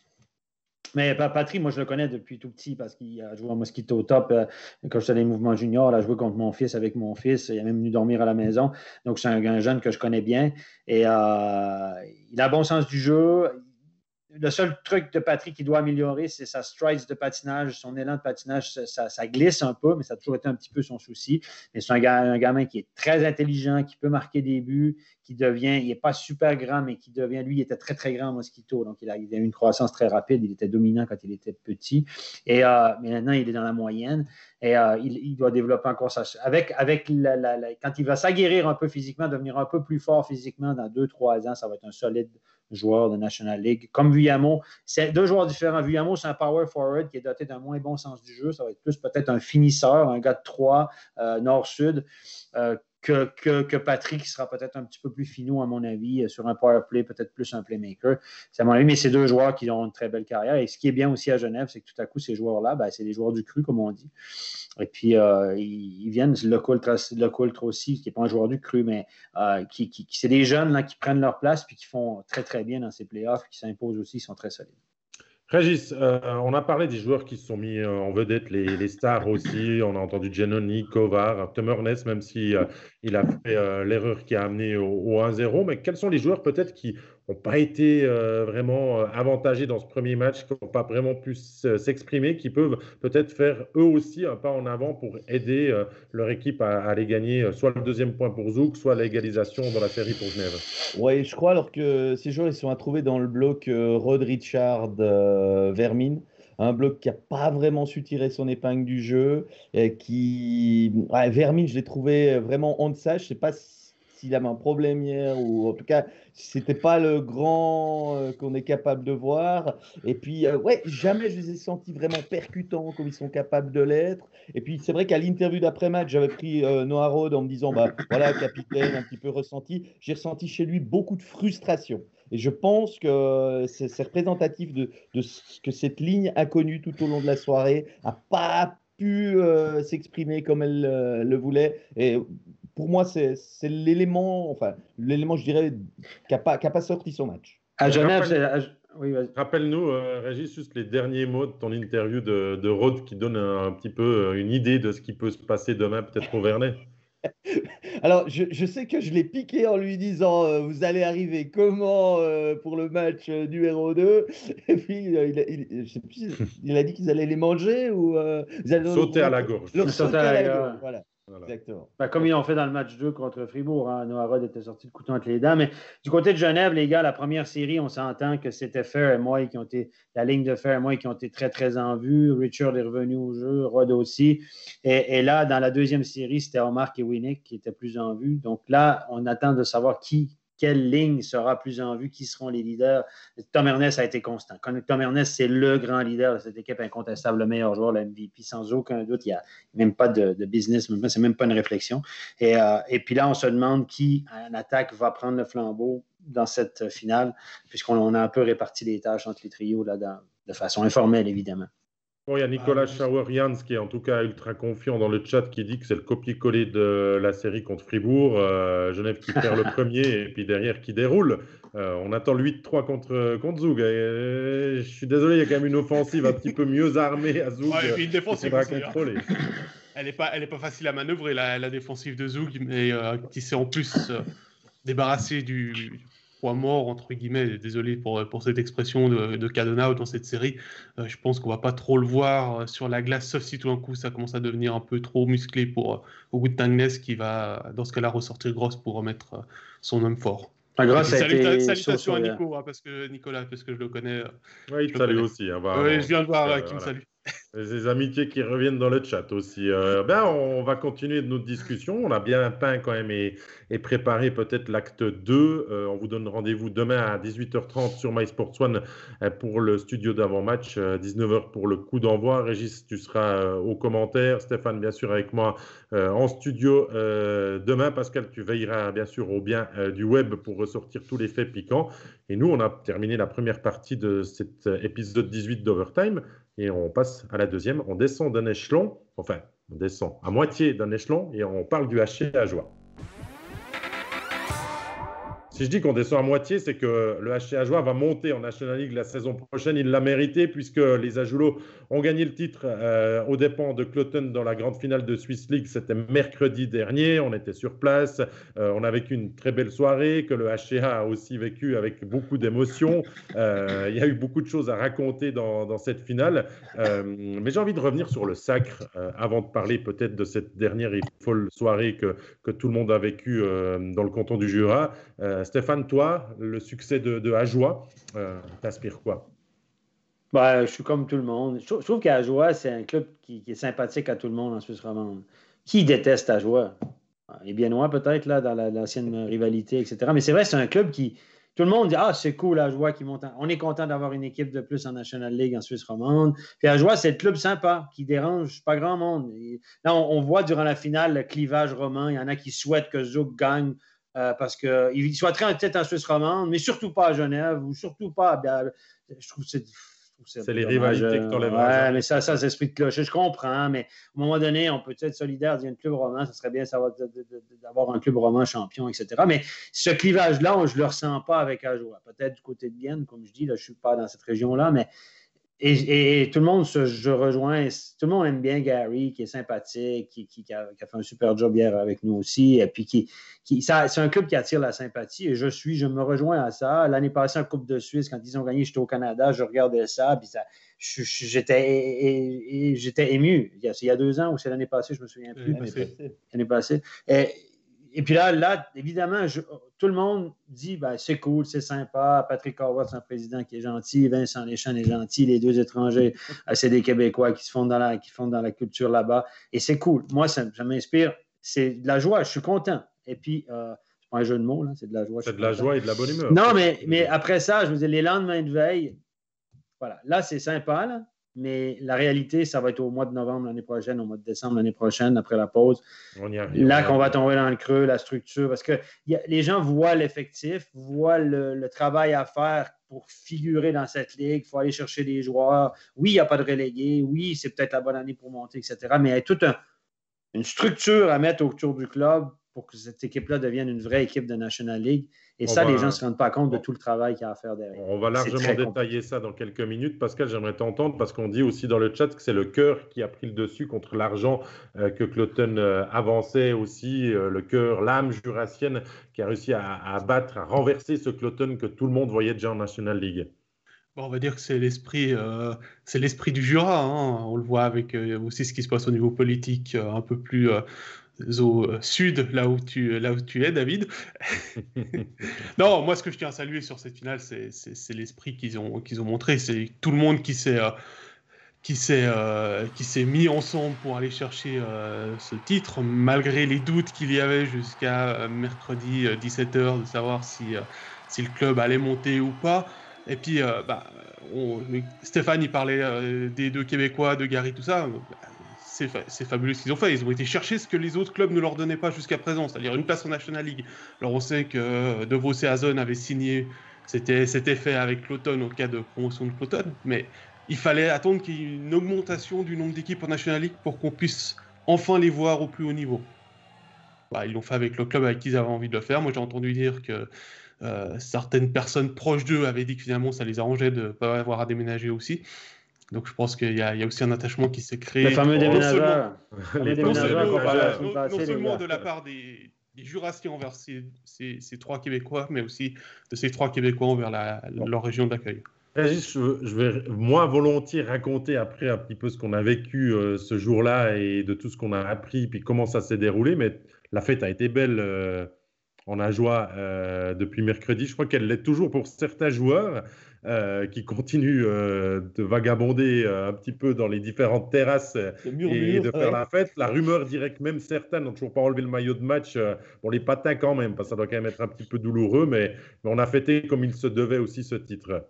Mais Patrick, moi, je le connais depuis tout petit parce qu'il a joué en Mosquito Top quand j'étais dans les mouvements juniors. Il a joué contre mon fils, avec mon fils. Il est même venu dormir à la maison. Donc, c'est un jeune que je connais bien. Et il a un bon sens du jeu. Le seul truc de Patrick qu'il doit améliorer, c'est sa strides de patinage, son élan de patinage, ça glisse un peu, mais ça a toujours été un petit peu son souci. Mais c'est un gamin qui est très intelligent, qui peut marquer des buts, il n'est pas super grand, mais qui devient, lui, il était très, très grand en Mosquito, donc il a eu une croissance très rapide, il était dominant quand il était petit, mais maintenant, il est dans la moyenne, et il doit développer encore ça. Quand il va s'aguerrir un peu physiquement, devenir un peu plus fort physiquement, dans 2-3 ans, ça va être un solide joueurs de National League. Comme Vuyamo, c'est 2 joueurs différents. Vuyamo, c'est un power forward qui est doté d'un moins bon sens du jeu. Ça va être plus peut-être un finisseur, un gars de 3, nord-sud. Que Patrick, qui sera peut-être un petit peu plus finot, à mon avis, sur un power play, peut-être plus un playmaker. C'est à mon avis, mais c'est 2 joueurs qui ont une très belle carrière. Et ce qui est bien aussi à Genève, c'est que tout à coup, ces joueurs-là, c'est des joueurs du cru, comme on dit. Et puis, ils viennent, le Coultre aussi, qui n'est pas un joueur du cru, mais c'est des jeunes là, qui prennent leur place puis qui font très, très bien dans ces playoffs, qui s'imposent aussi, ils sont très solides. Régis, on a parlé des joueurs qui se sont mis en vedette, les stars aussi. On a entendu Giannoni, Kovar, Tom Ernest, même si il a fait l'erreur qui a amené au 1-0. Mais quels sont les joueurs peut-être qui n'ont pas été vraiment avantagés dans ce premier match, qui n'ont pas vraiment pu s'exprimer, qui peuvent peut-être faire eux aussi un pas en avant pour aider leur équipe à aller gagner soit le 2e point pour Zouk, soit l'égalisation dans la série pour Genève? Oui, je crois, alors que ces joueurs ils sont trouvés dans le bloc Rod Richard, Vermin, un bloc qui n'a pas vraiment su tirer son épingle du jeu, Vermin, je l'ai trouvé vraiment en deçà. Je ne sais pas s'il avait un problème hier, ou en tout cas, c'était pas le grand qu'on est capable de voir. Et puis, jamais je les ai sentis vraiment percutants comme ils sont capables de l'être. Et puis, c'est vrai qu'à l'interview d'après-match, j'avais pris Noah Rod en me disant, voilà, capitaine, un petit peu ressenti. J'ai ressenti chez lui beaucoup de frustration. Et je pense que c'est représentatif de ce que cette ligne a connu tout au long de la soirée, n'a pas pu s'exprimer comme elle le voulait. Et pour moi, c'est l'élément, je dirais, qui n'a pas sorti son match. À Genève, oui, rappelle-nous, Régis, juste les derniers mots de ton interview de Rod qui donne un petit peu une idée de ce qui peut se passer demain, peut-être au Vernet. Alors, je sais que je l'ai piqué en lui disant vous allez arriver comment pour le match numéro 2. Et puis, je sais plus, il a dit qu'ils allaient les manger ou sauter à la gorge. Sauter à la gorge, voilà. Exactement. Comme ils ont fait dans le match 2 contre Fribourg, hein, Noah Rod était sorti le couteau entre les dents. Mais du côté de Genève, les gars, la première série, on s'entend que c'était Fair et moi qui ont été, la ligne de Fair et moi qui ont été très, très en vue. Richard est revenu au jeu, Rod aussi. Et là, dans la deuxième série, c'était Omar et Winnick qui étaient plus en vue. Donc là, on attend de savoir quelle ligne sera plus en vue, qui seront les leaders. Tom Ernest a été constant. Tom Ernest, c'est le grand leader de cette équipe, incontestable, le meilleur joueur, le MVP, sans aucun doute. Il n'y a même pas de business, c'est même pas une réflexion. Et puis là, on se demande qui, en attaque, va prendre le flambeau dans cette finale, puisqu'on a un peu réparti les tâches entre les trios là, de façon informelle, évidemment. Bon, il y a Nicolas Schauer-Jans qui est en tout cas ultra confiant dans le chat qui dit que c'est le copier-coller de la série contre Fribourg. Genève qui perd le premier et puis derrière qui déroule. On attend le 8-3 contre Zoug. Je suis désolé, il y a quand même une offensive un petit peu mieux armée à Zoug. Et puis une défensive à contrôler. Elle est pas facile à manœuvrer, la défensive de Zoug, mais qui s'est en plus débarrassé du poids mort, entre guillemets, désolé pour cette expression de Cadonau dans cette série. Je pense qu'on va pas trop le voir sur la glace, sauf si tout d'un coup ça commence à devenir un peu trop musclé pour Wood-Tangnes qui va, dans ce cas-là, ressortir Gross pour remettre son homme fort. Salutations à Nico, parce que je le connais. Oui, il te salue aussi. Je viens de voir qui me salue. Des amitiés qui reviennent dans le chat aussi. On va continuer notre discussion. On a bien peint quand même et préparé peut-être l'acte 2. On vous donne rendez-vous demain à 18h30 sur MySports One pour le studio d'avant-match, 19h pour le coup d'envoi. Régis, tu seras aux commentaires. Stéphane, bien sûr, avec moi en studio demain. Pascal, tu veilleras bien sûr au bien du web pour ressortir tous les faits piquants. Et nous, on a terminé la première partie de cet épisode 18 d'Overtime. Et on passe à la deuxième. On descend d'un échelon, on descend à moitié d'un échelon et on parle du HC Ajoie. Si je dis qu'on descend à moitié, c'est que le HC Ajoie va monter en National League la saison prochaine. Il l'a mérité puisque les Ajoulots ont gagné le titre aux dépens de Cloton dans la grande finale de Swiss League. C'était mercredi dernier. On était sur place. On a vécu une très belle soirée que le HCA a aussi vécu avec beaucoup d'émotions. Il y a eu beaucoup de choses à raconter dans cette finale. Mais j'ai envie de revenir sur le sacre avant de parler peut-être de cette dernière et folle soirée que tout le monde a vécue dans le canton du Jura. Stéphane, toi, le succès de Ajoie, t'inspire quoi? Je suis comme tout le monde. Je trouve qu'Ajoie, c'est un club qui est sympathique à tout le monde en Suisse romande. Qui déteste Ajoie? Les Biennois, peut-être, là, dans l'ancienne rivalité, etc. Mais c'est vrai, c'est un club qui tout le monde dit « Ah, c'est cool, Ajoie qui monte. On est content d'avoir une équipe de plus en National League en Suisse romande. » Puis Ajoie, c'est le club sympa qui dérange pas grand monde. Et là, on voit durant la finale le clivage roman. Il y en a qui souhaitent que Zouk gagne parce qu'il souhaiterait peut-être en Suisse romande, mais surtout pas à Genève ou surtout pas à... Je trouve que c'est les rivalités que tu enlèves. Ouais, mais ça, c'est l'esprit de clocher. Je comprends, mais à un moment donné, on peut être solidaire d'un club roman. Ça serait bien d'avoir un club roman champion, etc. Mais ce clivage-là, je ne le ressens pas avec Ajoie. Peut-être du côté de Vienne, comme je dis, là, je ne suis pas dans cette région-là, mais et tout le monde, je rejoins, tout le monde aime bien Gary, qui est sympathique, qui a fait un super job hier avec nous aussi, et puis c'est un club qui attire la sympathie, et je me rejoins à ça. L'année passée, en Coupe de Suisse, quand ils ont gagné, j'étais au Canada, je regardais ça, puis j'étais ému. Il y a 2 ans, ou c'est l'année passée, je me souviens plus. L'année passée. Et puis là évidemment, tout le monde dit ben, c'est cool, c'est sympa. Patrick Howard, c'est un président qui est gentil. Vincent Deschamps est gentil. Les 2 étrangers, c'est des Québécois qui font dans la culture là-bas. Et c'est cool. Moi, ça m'inspire. C'est de la joie. Je suis content. Et puis, c'est pas un jeu de mots, là, c'est de la joie. C'est de la joie et de la bonne humeur. Non, mais après ça, je veux dire, les lendemains de veille, voilà. Là, c'est sympa, là. Mais la réalité, ça va être au mois de novembre l'année prochaine, au mois de décembre l'année prochaine, après la pause. On y arrive. Là qu'on va tomber dans le creux, la structure, parce que les gens voient l'effectif, voient le travail à faire pour figurer dans cette ligue. Il faut aller chercher des joueurs. Oui, il n'y a pas de relégués. Oui, c'est peut-être la bonne année pour monter, etc. Mais il y a toute une structure à mettre autour du club pour que cette équipe-là devienne une vraie équipe de National League. Et les gens ne se rendent pas compte de tout le travail qu'il y a à faire derrière. On va largement détailler ça dans quelques minutes. Pascal, j'aimerais t'entendre parce qu'on dit aussi dans le chat que c'est le cœur qui a pris le dessus contre l'argent que Cloton avançait aussi. Le cœur, l'âme jurassienne qui a réussi à battre, à renverser ce Cloton que tout le monde voyait déjà en National League. Bon, on va dire que c'est l'esprit du Jura. Hein. On le voit avec aussi ce qui se passe au niveau politique un peu plus... au sud, là où tu es, David. Non, moi, ce que je tiens à saluer sur cette finale, c'est l'esprit qu'ils ont montré. C'est tout le monde qui s'est mis ensemble pour aller chercher ce titre, malgré les doutes qu'il y avait jusqu'à mercredi 17h de savoir si le club allait monter ou pas. Et puis, Stéphane, il parlait des 2 Québécois, de Gary, tout ça. C'est fabuleux ce qu'ils ont fait. Ils ont été chercher ce que les autres clubs ne leur donnaient pas jusqu'à présent, c'est-à-dire une place en National League. Alors on sait que De Vos et Hazen avaient signé, c'était fait avec Cloton au cas de promotion de Cloton, mais il fallait attendre qu'il y ait une augmentation du nombre d'équipes en National League pour qu'on puisse enfin les voir au plus haut niveau. Ils l'ont fait avec le club avec qui ils avaient envie de le faire. Moi j'ai entendu dire que certaines personnes proches d'eux avaient dit que finalement ça les arrangeait de ne pas avoir à déménager aussi. Donc je pense qu'il y a aussi un attachement qui s'est créé. Le fameux déménageur. Non seulement de la part des Jurassiens envers ces 3 Québécois, mais aussi de ces 3 Québécois envers leur région d'accueil. Régis, je vais moi volontiers raconter après un petit peu ce qu'on a vécu ce jour-là et de tout ce qu'on a appris, puis comment ça s'est déroulé. Mais la fête a été belle en Ajoie depuis mercredi. Je crois qu'elle l'est toujours pour certains joueurs. Qui continuent de vagabonder un petit peu dans les différentes terrasses et de faire la fête. La rumeur dirait que même certains n'ont toujours pas enlevé le maillot de match. Bon, les patins quand même, parce que ça doit quand même être un petit peu douloureux, mais on a fêté comme il se devait aussi ce titre.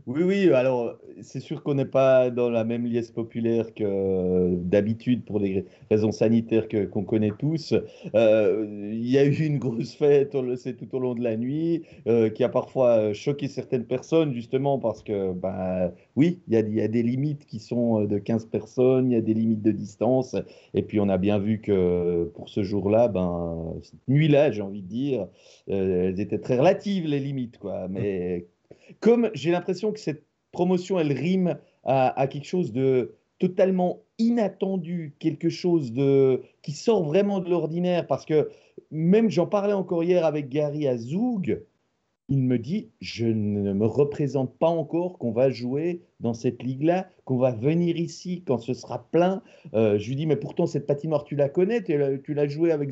Oui, alors c'est sûr qu'on n'est pas dans la même liesse populaire que d'habitude pour des raisons sanitaires qu'on connaît tous. Il y a eu une grosse fête, on le sait, tout au long de la nuit, qui a parfois choqué certaines personnes, justement parce que, oui, il y a des limites qui sont de 15 personnes, il y a des limites de distance, et puis on a bien vu que pour ce jour-là, cette nuit-là, j'ai envie de dire, elles étaient très relatives, les limites, quoi, mais... Comme j'ai l'impression que cette promotion, elle rime à quelque chose de totalement inattendu, quelque chose qui sort vraiment de l'ordinaire, parce que même j'en parlais encore hier avec Gary à Zoug, il me dit, je ne me représente pas encore qu'on va jouer dans cette ligue-là, qu'on va venir ici quand ce sera plein. Je lui dis, mais pourtant, cette patinoire, tu la connais, tu l'as joué avec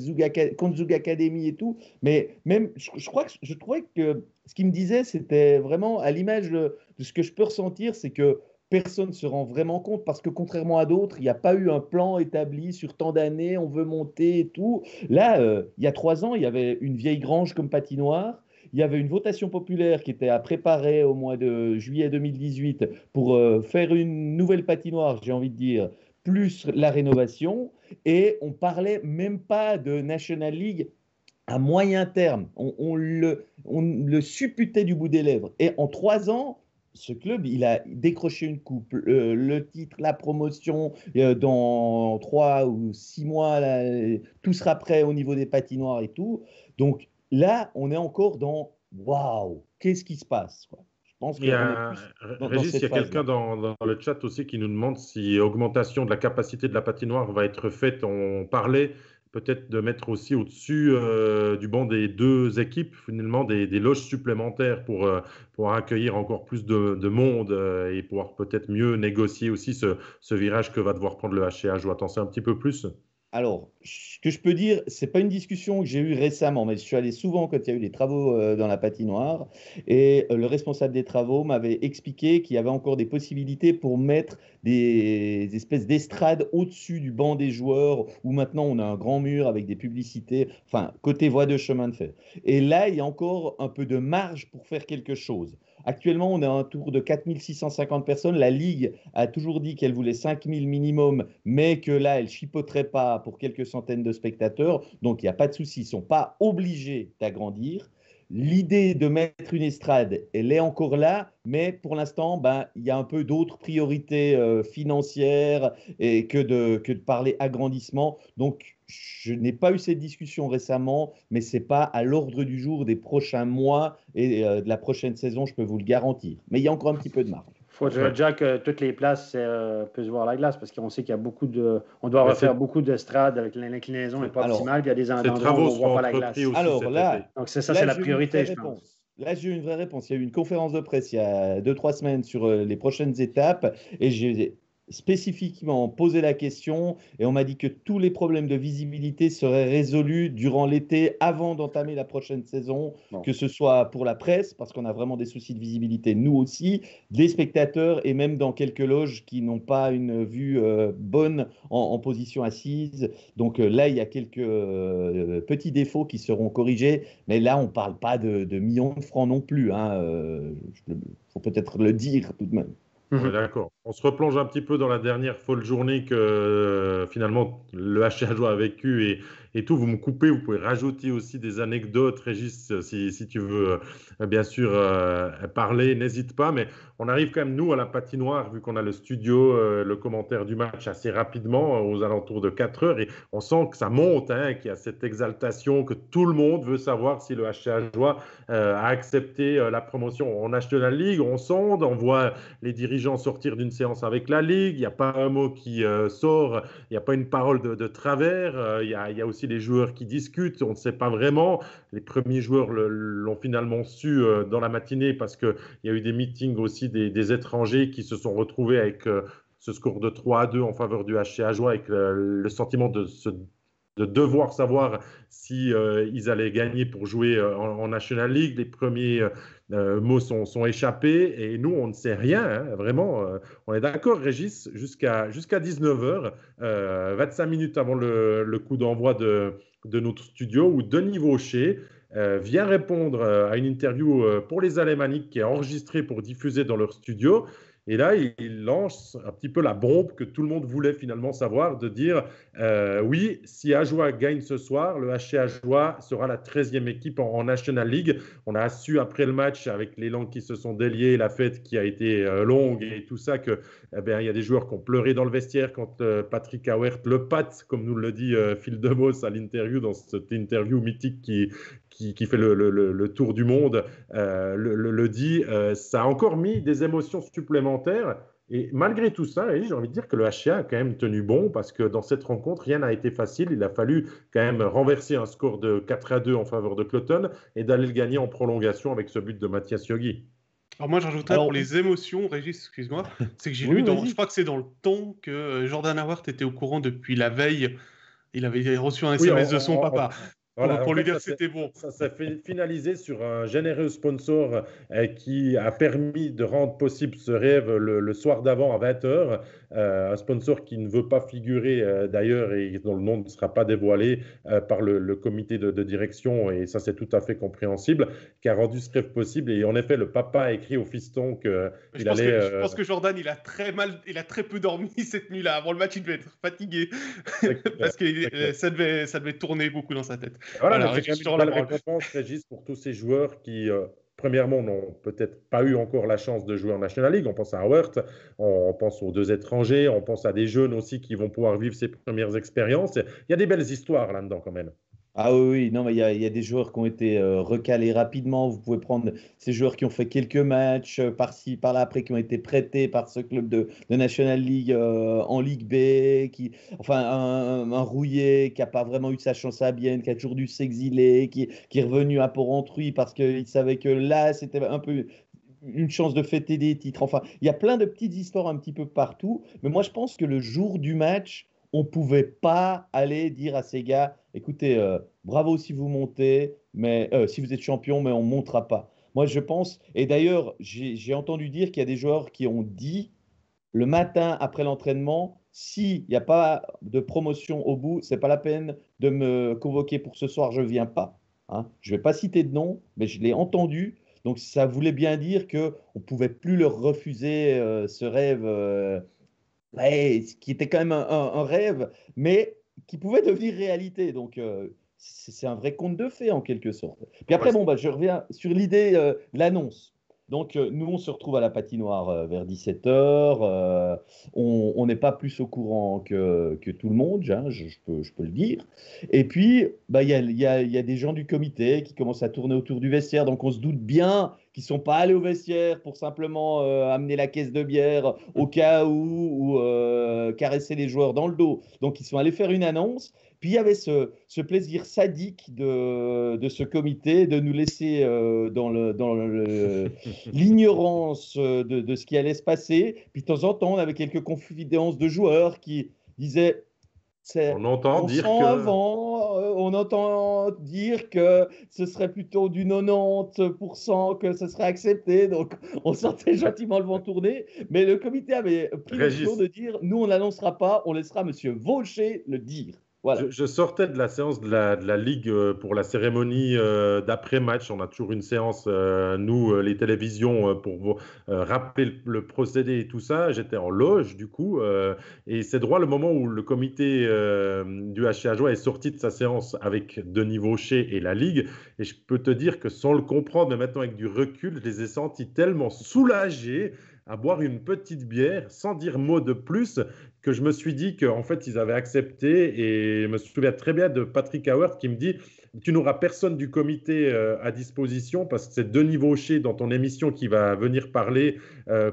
contre Zoug Academy et tout. Mais même, je trouvais que ce qu'il me disait, c'était vraiment à l'image de ce que je peux ressentir, c'est que personne ne se rend vraiment compte parce que contrairement à d'autres, il n'y a pas eu un plan établi sur tant d'années, on veut monter et tout. Là, il y a 3 ans, il y avait une vieille grange comme patinoire. il y avait une votation populaire qui était à préparer au mois de juillet 2018 pour faire une nouvelle patinoire, j'ai envie de dire, plus la rénovation, et on parlait même pas de National League à moyen terme. On le supputait du bout des lèvres. Et en 3 ans, ce club, il a décroché une coupe, le titre, la promotion. Dans 3 ou 6 mois, là, tout sera prêt au niveau des patinoires et tout. Donc là, on est encore dans waouh, qu'est-ce qui se passe, quoi. Je pense qu'on est plus dans Régis, il cette y a phase-là. quelqu'un dans le chat aussi qui nous demande si augmentation de la capacité de la patinoire va être faite. On parlait peut-être de mettre aussi au-dessus du banc des 2 équipes, finalement, des loges supplémentaires pour accueillir encore plus de monde et pouvoir peut-être mieux négocier aussi ce virage que va devoir prendre le HCA. Je dois t'en sais un petit peu plus. Alors, ce que je peux dire, c'est pas une discussion que j'ai eue récemment, mais je suis allé souvent quand il y a eu des travaux dans la patinoire, et le responsable des travaux m'avait expliqué qu'il y avait encore des possibilités pour mettre des espèces d'estrades au-dessus du banc des joueurs, où maintenant on a un grand mur avec des publicités, enfin, côté voie de chemin de fer. Et là, il y a encore un peu de marge pour faire quelque chose. Actuellement, on est à un tour de 4650 personnes. La Ligue a toujours dit qu'elle voulait 5000 minimum, mais que là, elle chipoterait pas pour quelques centaines de spectateurs. Donc, il n'y a pas de souci. Ils ne sont pas obligés d'agrandir. L'idée de mettre une estrade, elle est encore là, mais pour l'instant, ben, il y a un peu d'autres priorités financières et que de parler agrandissement. Donc, je n'ai pas eu cette discussion récemment, mais ce n'est pas à l'ordre du jour des prochains mois et de la prochaine saison, je peux vous le garantir. Mais il y a encore un petit peu de marge. Il faudrait déjà que toutes les places puissent voir la glace, parce qu'on sait qu'il y a on doit refaire beaucoup d'estrades avec l'inclinaison n'est pas optimale, puis il y a des endroits où on ne voit pas la glace. Alors là, donc ça, c'est la priorité, je pense. Là, j'ai eu une vraie réponse. Il y a eu une conférence de presse il y a 2-3 semaines sur les prochaines étapes, et j'ai spécifiquement posé la question, et on m'a dit que tous les problèmes de visibilité seraient résolus durant l'été avant d'entamer la prochaine saison, que ce soit pour la presse, parce qu'on a vraiment des soucis de visibilité, nous aussi, des spectateurs, et même dans quelques loges qui n'ont pas une vue bonne en position assise. Donc là, il y a quelques petits défauts qui seront corrigés, mais là, on ne parle pas de millions de francs non plus. Faut peut-être le dire tout de même. Ouais, d'accord. On se replonge un petit peu dans la dernière folle journée que finalement le HCA a vécu et tout. Vous me coupez, vous pouvez rajouter aussi des anecdotes, Régis, si tu veux bien sûr parler, n'hésite pas. Mais on arrive quand même, nous, à la patinoire, vu qu'on a le studio, le commentaire du match assez rapidement, aux alentours de 4 heures. Et on sent que ça monte, qu'il y a cette exaltation, que tout le monde veut savoir si le HCA a accepté la promotion en National League. On sonde, on voit les dirigeants sortir d'une séance avec la Ligue, il n'y a pas un mot qui sort, il n'y a pas une parole de travers, il y a aussi les joueurs qui discutent, on ne sait pas vraiment. Les premiers joueurs l'ont finalement su dans la matinée parce qu'il y a eu des meetings aussi des étrangers qui se sont retrouvés avec ce score de 3-2 en faveur du HCA avec le sentiment de devoir savoir si ils allaient gagner pour jouer en National League. Les premiers mots sont échappés et nous, on ne sait rien. Vraiment, on est d'accord, Régis, jusqu'à 19h, 25 minutes avant le coup d'envoi de notre studio, où Denis Vaucher vient répondre à une interview pour les Alémaniques qui est enregistrée pour diffuser dans leur studio. Et là, il lance un petit peu la bombe que tout le monde voulait finalement savoir, de dire oui, si Ajoie gagne ce soir, le HC Ajoie sera la 13e équipe en National League. On a su après le match, avec les langues qui se sont déliées, la fête qui a été longue et tout ça, qu'il y a des joueurs qui ont pleuré dans le vestiaire quand Patrick Auert, le Pat, comme nous le dit Phil Demos à l'interview, dans cette interview mythique qui fait le tour du monde, le dit. Ça a encore mis des émotions supplémentaires. Et malgré tout ça, j'ai envie de dire que le HCA a quand même tenu bon, parce que dans cette rencontre, rien n'a été facile. Il a fallu quand même renverser un score de 4-2 en faveur de Cloton et d'aller le gagner en prolongation avec ce but de Mathias Yogi. Alors moi, j'ajouterais pour les émotions, Régis, excuse-moi, c'est que j'ai lu, je crois que c'est dans le temps, que Jordan Howard était au courant depuis la veille. Il avait reçu un SMS de son papa. Voilà, pour en lui fait, dire que c'était bon. ça s'est finalisé sur un généreux sponsor qui a permis de rendre possible ce rêve le soir d'avant à 20h. Un sponsor qui ne veut pas figurer d'ailleurs et dont le nom ne sera pas dévoilé par le comité de direction. Et ça, c'est tout à fait compréhensible, qui a rendu ce rêve possible. Et en effet, le papa a écrit au fiston qu'il allait. Je pense que Jordan, il a très peu dormi cette nuit-là. Avant le match, il devait être fatigué parce que ça devait tourner beaucoup dans sa tête. Voilà, c'est quand même une belle récompense, Régis, pour tous ces joueurs qui, premièrement, n'ont peut-être pas eu encore la chance de jouer en National League. On pense à Howard, on pense aux 2 étrangers, on pense à des jeunes aussi qui vont pouvoir vivre ces premières expériences. Il y a des belles histoires là-dedans quand même. Ah oui, oui, non, mais il y a des joueurs qui ont été recalés rapidement. Vous pouvez prendre ces joueurs qui ont fait quelques matchs par-ci, par-là, après qui ont été prêtés par ce club de National League en Ligue B. Enfin, un Rouillet qui n'a pas vraiment eu sa chance à Bienne, qui a toujours dû s'exiler, qui est revenu à Port-Rentruy parce qu'il savait que là, c'était un peu une chance de fêter des titres. Enfin, il y a plein de petites histoires un petit peu partout. Mais moi, je pense que le jour du match, on ne pouvait pas aller dire à ces gars, écoutez, bravo si vous montez, mais si vous êtes champion, mais on ne montera pas. Moi, je pense, et d'ailleurs, j'ai entendu dire qu'il y a des joueurs qui ont dit le matin après l'entraînement, s'il n'y a pas de promotion au bout, ce n'est pas la peine de me convoquer pour ce soir, je ne viens pas. Hein. Je ne vais pas citer de nom, mais je l'ai entendu. Donc, ça voulait bien dire qu'on ne pouvait plus leur refuser ce rêve. Ouais, ce qui était quand même un rêve, mais qui pouvait devenir réalité. Donc, c'est un vrai conte de fées en quelque sorte. Puis après, bon, je reviens sur l'idée de l'annonce. Donc, nous, on se retrouve à la patinoire vers 17h. On n'est pas plus au courant que tout le monde, hein, je peux le dire. Et puis, il y a des gens du comité qui commencent à tourner autour du vestiaire. Donc, on se doute bien qu'ils ne sont pas allés au vestiaire pour simplement amener la caisse de bière au cas où, ou caresser les joueurs dans le dos. Donc, ils sont allés faire une annonce. Puis il y avait ce plaisir sadique de ce comité de nous laisser dans l'ignorance de ce qui allait se passer. Puis de temps en temps, on avait quelques confidences de joueurs qui disaient on entend dire que ce serait plutôt du 90% que ce serait accepté. Donc, on sentait gentiment le vent tourner. Mais le comité avait pris le tour de dire nous, on n'annoncera pas, on laissera M. Vaucher le dire. Voilà. Je sortais de la séance de la Ligue pour la cérémonie d'après-match. On a toujours une séance, nous, les télévisions, pour vous rappeler le procédé et tout ça. J'étais en loge, du coup. Et c'est droit le moment où le comité du HC Ajoie est sorti de sa séance avec Denis Vaucher et la Ligue. Et je peux te dire que sans le comprendre, mais maintenant avec du recul, je les ai sentis tellement soulagés à boire une petite bière sans dire mot de plus que je me suis dit qu'en fait, ils avaient accepté. Et je me souviens très bien de Patrick Howard qui me dit « Tu n'auras personne du comité à disposition parce que c'est Denis Vaucher dans ton émission qui va venir parler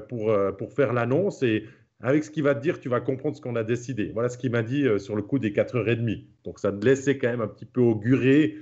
pour faire l'annonce. Et avec ce qu'il va te dire, tu vas comprendre ce qu'on a décidé. » Voilà ce qu'il m'a dit sur le coup des 4h30. Donc, ça te laissait quand même un petit peu augurer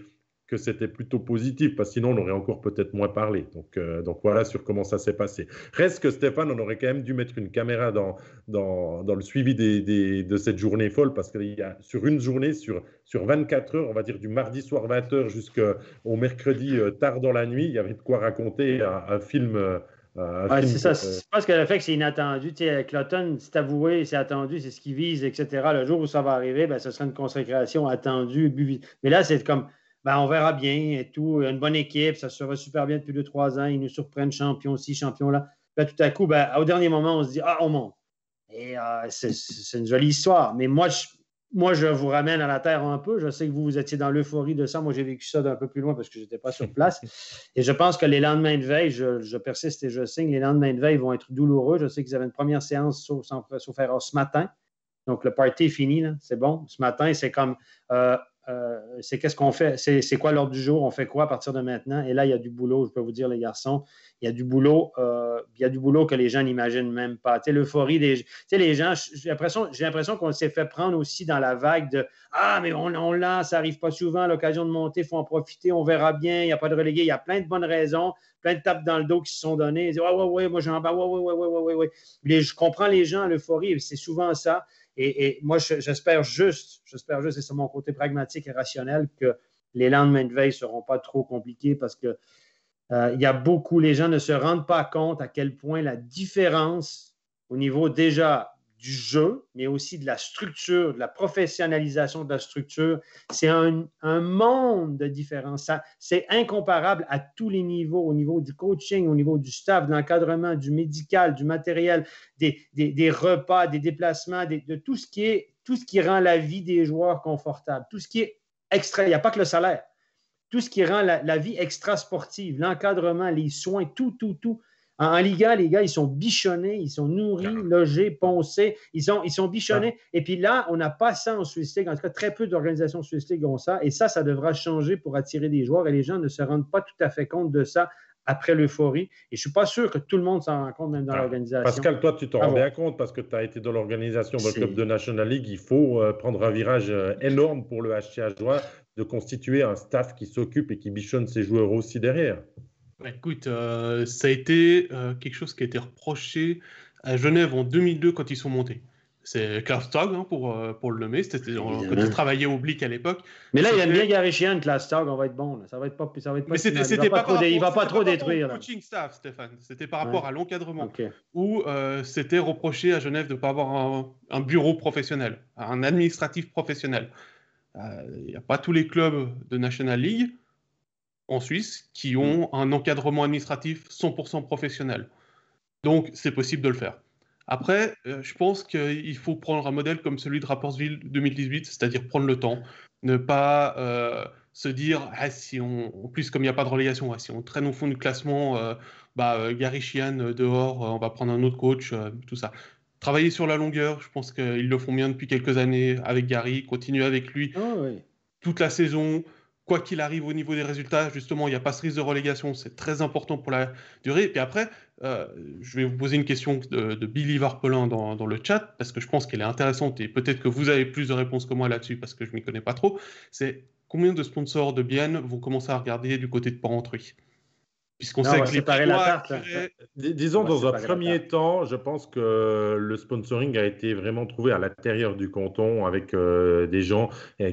que c'était plutôt positif, parce que sinon on aurait encore peut-être moins parlé. Donc voilà sur comment ça s'est passé. Reste que Stéphane, on aurait quand même dû mettre une caméra dans le suivi de cette journée folle, parce qu'il y a sur une journée, sur 24 heures, on va dire du mardi soir 20h jusqu'au mercredi tard dans la nuit, il y avait de quoi raconter un film. C'est ça. Je pense que le fait que c'est inattendu, tu sais, avec l'automne, c'est avoué, c'est attendu, c'est ce qu'ils visent, etc. Le jour où ça va arriver, ce sera une consécration attendue. Mais là, c'est comme on verra bien et tout. Une bonne équipe, ça se va super bien depuis 2-3 ans. Ils nous surprennent champion-ci, champion-là. Là, tout à coup, au dernier moment, on se dit on monte. Et c'est une jolie histoire. Mais moi, je vous ramène à la terre un peu. Je sais que vous étiez dans l'euphorie de ça. Moi, j'ai vécu ça d'un peu plus loin parce que je n'étais pas sur place. Et je pense que les lendemains de veille, je persiste et je signe, les lendemains de veille vont être douloureux. Je sais qu'ils avaient une première séance, sauf erreur, ce matin. Donc, le party est fini. Là. C'est bon. Ce matin, c'est comme... c'est qu'est-ce qu'on fait, c'est quoi l'ordre du jour, on fait quoi à partir de maintenant, et là il y a du boulot, je peux vous dire les garçons, il y a du boulot que les gens n'imaginent même pas, tu sais, l'euphorie les gens, j'ai l'impression qu'on s'est fait prendre aussi dans la vague de mais on l'a, ça arrive pas souvent, l'occasion de monter, il faut en profiter, on verra bien, il n'y a pas de relégué, il y a plein de bonnes raisons, plein de tapes dans le dos qui se sont données, ils disent ouais, moi j'en bats, ouais. Je comprends les gens, l'euphorie, c'est souvent ça. Et moi, j'espère juste, et c'est mon côté pragmatique et rationnel, que les lendemains de veille ne seront pas trop compliqués parce que il y a beaucoup, les gens ne se rendent pas compte à quel point la différence au niveau déjà du jeu, mais aussi de la structure, de la professionnalisation de la structure, c'est un monde de différence. C'est incomparable à tous les niveaux, au niveau du coaching, au niveau du staff, de l'encadrement, du médical, du matériel, des repas, des déplacements, de tout ce qui rend la vie des joueurs confortable, tout ce qui est extra. Il n'y a pas que le salaire. Tout ce qui rend la vie extra-sportive, l'encadrement, les soins, tout. En Liga, les gars, ils sont bichonnés, ils sont nourris, logés, poncés, ils sont bichonnés. Et puis là, on n'a pas ça en Swiss League. En tout cas, très peu d'organisations Swiss League ont ça. Et ça devra changer pour attirer des joueurs. Et les gens ne se rendent pas tout à fait compte de ça après l'euphorie. Et je ne suis pas sûr que tout le monde s'en rend compte, même dans l'organisation. Pascal, toi, tu t'en rends bien compte parce que tu as été dans l'organisation d'un club de National League. Il faut prendre un virage énorme pour le HCH Joie de constituer un staff qui s'occupe et qui bichonne ses joueurs aussi derrière. Écoute, ça a été quelque chose qui a été reproché à Genève en 2002 quand ils sont montés. C'est Klaus Tag, hein, pour le nommer. C'était quand il travaillait au Blick à l'époque. Mais là, il aime bien Gary Sheehan, Klaus Tag, on va être bon. Là. Ça va être pas. Mais c'était pas il va pas trop détruire. Au coaching staff, Stéphane. C'était par rapport à l'encadrement. Où c'était reproché à Genève de ne pas avoir un bureau professionnel, un administratif professionnel. Il n'y a pas tous les clubs de National League en Suisse qui ont un encadrement administratif 100% professionnel. Donc, c'est possible de le faire. Après, je pense qu'il faut prendre un modèle comme celui de Rapperswil 2018, c'est-à-dire prendre le temps, ne pas se dire si en plus, comme il n'y a pas de relégation, si on traîne au fond du classement, Gary Sheehan dehors, on va prendre un autre coach, tout ça. Travailler sur la longueur, je pense qu'ils le font bien depuis quelques années avec Gary, continuer avec lui toute la saison. Quoi qu'il arrive au niveau des résultats, justement, il n'y a pas ce risque de relégation, c'est très important pour la durée. Et puis après, je vais vous poser une question de Billy Varpelin dans le chat, parce que je pense qu'elle est intéressante et peut-être que vous avez plus de réponses que moi là-dessus, parce que je ne m'y connais pas trop. C'est combien de sponsors de Bienne vont commencer à regarder du côté de Porrentruy ? Puisqu'on sait que les Pinois... Disons, dans un premier temps, je pense que le sponsoring a été vraiment trouvé à l'intérieur du canton avec des gens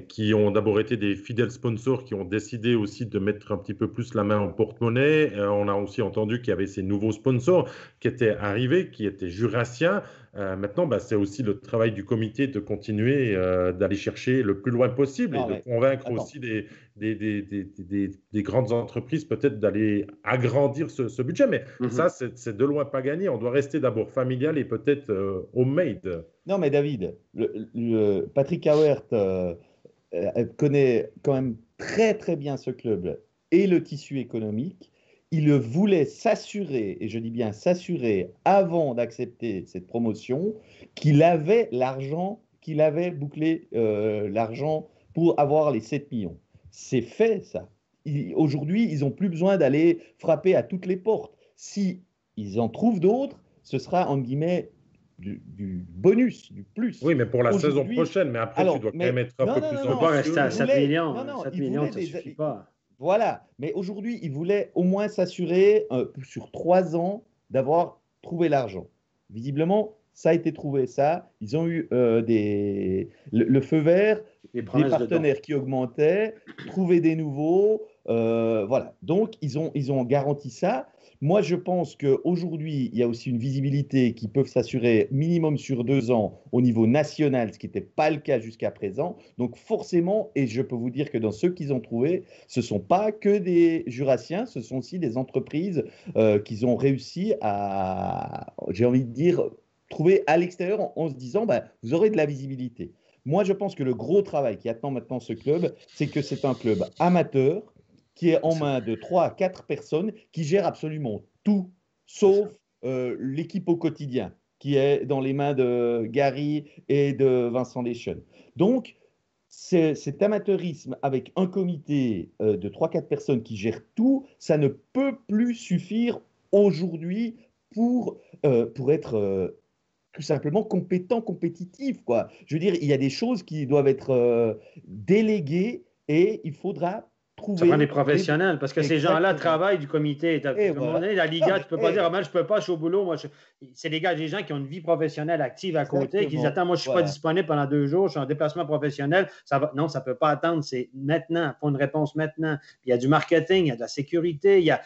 qui ont d'abord été des fidèles sponsors qui ont décidé aussi de mettre un petit peu plus la main en porte-monnaie. On a aussi entendu qu'il y avait ces nouveaux sponsors qui étaient arrivés, qui étaient jurassiens. Maintenant, c'est aussi le travail du comité de continuer d'aller chercher le plus loin possible et de convaincre aussi des grandes entreprises peut-être d'aller agrandir ce budget. Mais ça, c'est de loin pas gagné. On doit rester d'abord familial et peut-être homemade. Non, mais David, Patrick Auert connaît quand même très très bien ce club et le tissu économique. Il voulait s'assurer, et je dis bien s'assurer, avant d'accepter cette promotion, qu'il avait l'argent, qu'il avait bouclé l'argent pour avoir les 7 millions. C'est fait, ça. Aujourd'hui, ils n'ont plus besoin d'aller frapper à toutes les portes. Si ils en trouvent d'autres, ce sera, en guillemets, du bonus, du plus. Oui, mais pour la saison prochaine. Mais après, tu dois quand même être un peu plus... On va rester à 7 millions. 7 millions, ça ne suffit pas. Voilà, mais aujourd'hui, ils voulaient au moins s'assurer sur 3 ans d'avoir trouvé l'argent. Visiblement, ça a été trouvé, ça. Ils ont eu le feu vert, des partenaires qui augmentaient, trouver des nouveaux. Voilà, donc ils ont garanti ça. Moi, je pense qu'aujourd'hui, il y a aussi une visibilité qui peut s'assurer minimum sur 2 ans au niveau national, ce qui n'était pas le cas jusqu'à présent. Donc forcément, et je peux vous dire que dans ceux qu'ils ont trouvés, ce ne sont pas que des Jurassiens, ce sont aussi des entreprises qu'ils ont réussi à, j'ai envie de dire, trouver à l'extérieur en se disant, vous aurez de la visibilité. Moi, je pense que le gros travail qui attend maintenant ce club, c'est que c'est un club amateur, qui est en main de 3 à 4 personnes qui gèrent absolument tout, sauf l'équipe au quotidien, qui est dans les mains de Gary et de Vincent Leschen. Donc, cet amateurisme avec un comité de 3-4 personnes qui gèrent tout, ça ne peut plus suffire aujourd'hui pour être tout simplement compétent, compétitif, quoi. Je veux dire, il y a des choses qui doivent être déléguées et il faudra trouver. Ça prend des professionnels, parce que ces gens-là Exactement. travaillent du comité. À un moment voilà. donné, la Liga, Non, tu ne peux pas mais, dire, moi, je ne peux pas, je suis au boulot. C'est des gens qui ont une vie professionnelle active à côté, qui disent, exactement. attends, moi, je ne suis pas Voilà. disponible pendant 2 jours, je suis en déplacement professionnel. Non, ça ne peut pas attendre, c'est maintenant. Il faut une réponse maintenant. Puis, il y a du marketing, il y a de la sécurité, il y a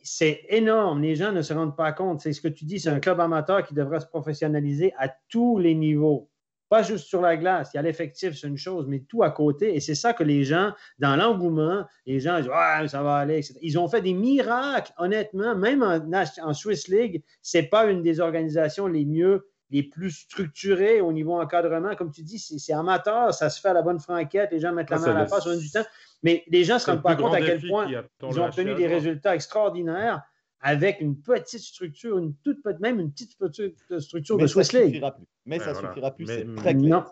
c'est énorme. Les gens ne se rendent pas compte. C'est ce que tu dis, c'est un club amateur qui devrait se professionnaliser à tous les niveaux. Pas juste sur la glace. Il y a l'effectif, c'est une chose, mais tout à côté. Et c'est ça que les gens, dans l'engouement, les gens disent, ah, ça va aller, etc. Ils ont fait des miracles, honnêtement. Même en Swiss League, c'est pas une des organisations les plus structurées au niveau encadrement. Comme tu dis, c'est amateur, ça se fait à la bonne franquette, les gens mettent la main à la face, on a du temps. Mais les gens ne se rendent pas compte à quel point ils ont obtenu des résultats extraordinaires avec une petite structure, même une petite structure de Swiss League. Mais ça ne suffira plus, c'est très clair. Non.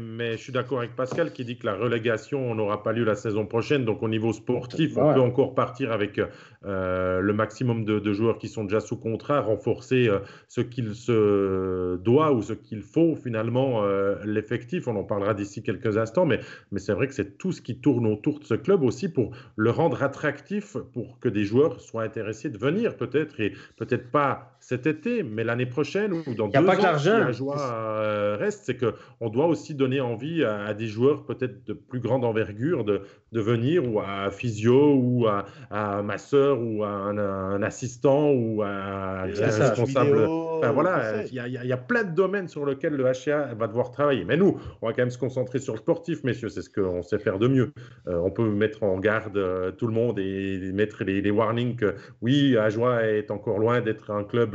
Mais je suis d'accord avec Pascal qui dit que la relégation n'aura pas lieu la saison prochaine. Donc, au niveau sportif, on peut encore partir avec le maximum de joueurs qui sont déjà sous contrat, renforcer ce qu'il se doit ou ce qu'il faut finalement l'effectif. On en parlera d'ici quelques instants. Mais c'est vrai que c'est tout ce qui tourne autour de ce club aussi pour le rendre attractif, pour que des joueurs soient intéressés de venir peut-être. Et peut-être pas cet été, mais l'année prochaine ou dans 2 ans, si la joie reste. C'est qu'on doit aussi donner envie à des joueurs peut-être de plus grande envergure de venir, ou à physio, ou à masseur, ou à un assistant, ou à un responsable. Enfin, voilà, il y a plein de domaines sur lesquels le HCA va devoir travailler. Mais nous, on va quand même se concentrer sur le sportif, messieurs, c'est ce qu'on sait faire de mieux. On peut mettre en garde tout le monde et mettre les warnings que oui, Ajoie est encore loin d'être un club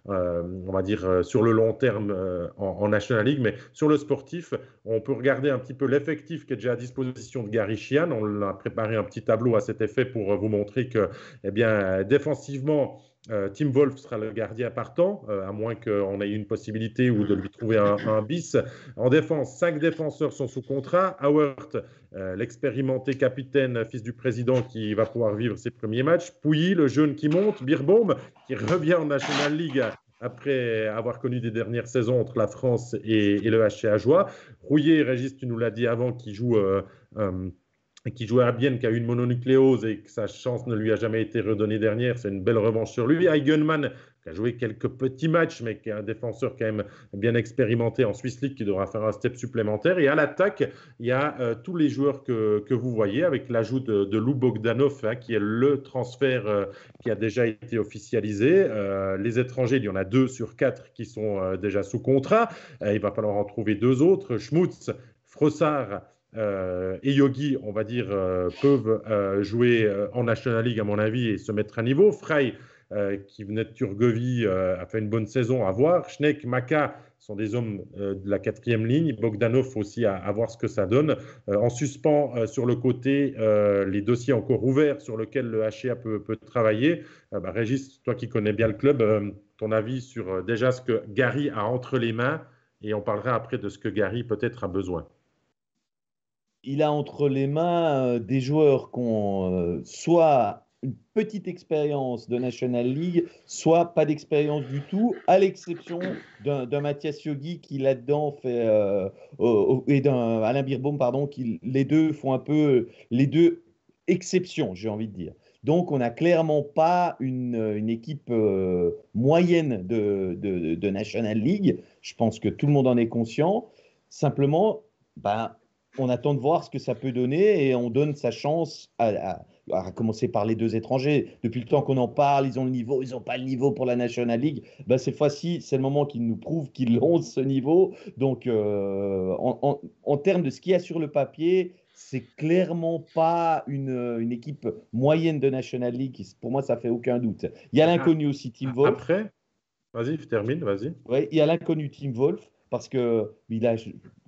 on va dire sur le long terme en National League, mais sur le sportif, on peut regarder un petit peu l'effectif qui est déjà à disposition de Gary Sheehan. On a préparé un petit tableau à cet effet pour vous montrer que, eh bien, défensivement, Tim Wolf sera le gardien partant, à moins qu'on ait une possibilité ou de lui trouver un bis. En défense, 5 défenseurs sont sous contrat. Howard, l'expérimenté capitaine, fils du président, qui va pouvoir vivre ses premiers matchs. Pouilly, le jeune qui monte. Birbaum, qui revient en National League après avoir connu des dernières saisons entre la France et le HC Ajoie. Rouillet, Régis, tu nous l'as dit avant, qui joue à Bienne, qui a eu une mononucléose et que sa chance ne lui a jamais été redonnée dernière. C'est une belle revanche sur lui. Eigenmann, qui a joué quelques petits matchs, mais qui est un défenseur quand même bien expérimenté en Swiss League, qui devra faire un step supplémentaire. Et à l'attaque, il y a tous les joueurs que vous voyez, avec l'ajout de Lou Bogdanov, qui est le transfert qui a déjà été officialisé. Les étrangers, il y en a 2 sur 4 qui sont déjà sous contrat. Il va falloir en trouver 2 autres. Schmutz, Frossard et Yogi, on va dire, peuvent jouer en National League, à mon avis, et se mettre à niveau. Frey, qui venait de Turgovie, a fait une bonne saison à voir. Schneck, Maka sont des hommes de la 4e ligne. Bogdanov aussi à voir ce que ça donne. En suspens sur le côté, les dossiers encore ouverts sur lesquels le HCA peut travailler. Régis, toi qui connais bien le club, ton avis sur déjà ce que Gary a entre les mains, et on parlera après de ce que Gary peut-être a besoin. Il a entre les mains des joueurs qui ont soit une petite expérience de National League, soit pas d'expérience du tout, à l'exception d'un Mathias Yogi qui là-dedans fait, et d'un Alain Birbaum, pardon, qui les deux font un peu les deux exceptions, j'ai envie de dire. Donc, on n'a clairement pas une équipe moyenne de National League. Je pense que tout le monde en est conscient. Simplement, on attend de voir ce que ça peut donner et on donne sa chance à commencer par les 2 étrangers. Depuis le temps qu'on en parle, ils ont le niveau, ils n'ont pas le niveau pour la National League. Cette fois-ci, c'est le moment qu'ils nous prouvent qu'ils ont ce niveau. Donc, en termes de ce qu'il y a sur le papier, c'est clairement pas une équipe moyenne de National League. Pour moi, ça fait aucun doute. Il y a l'inconnu aussi, Tim Wolf. Après, vas-y, termine, vas-y. Oui, il y a l'inconnu Tim Wolf. Parce que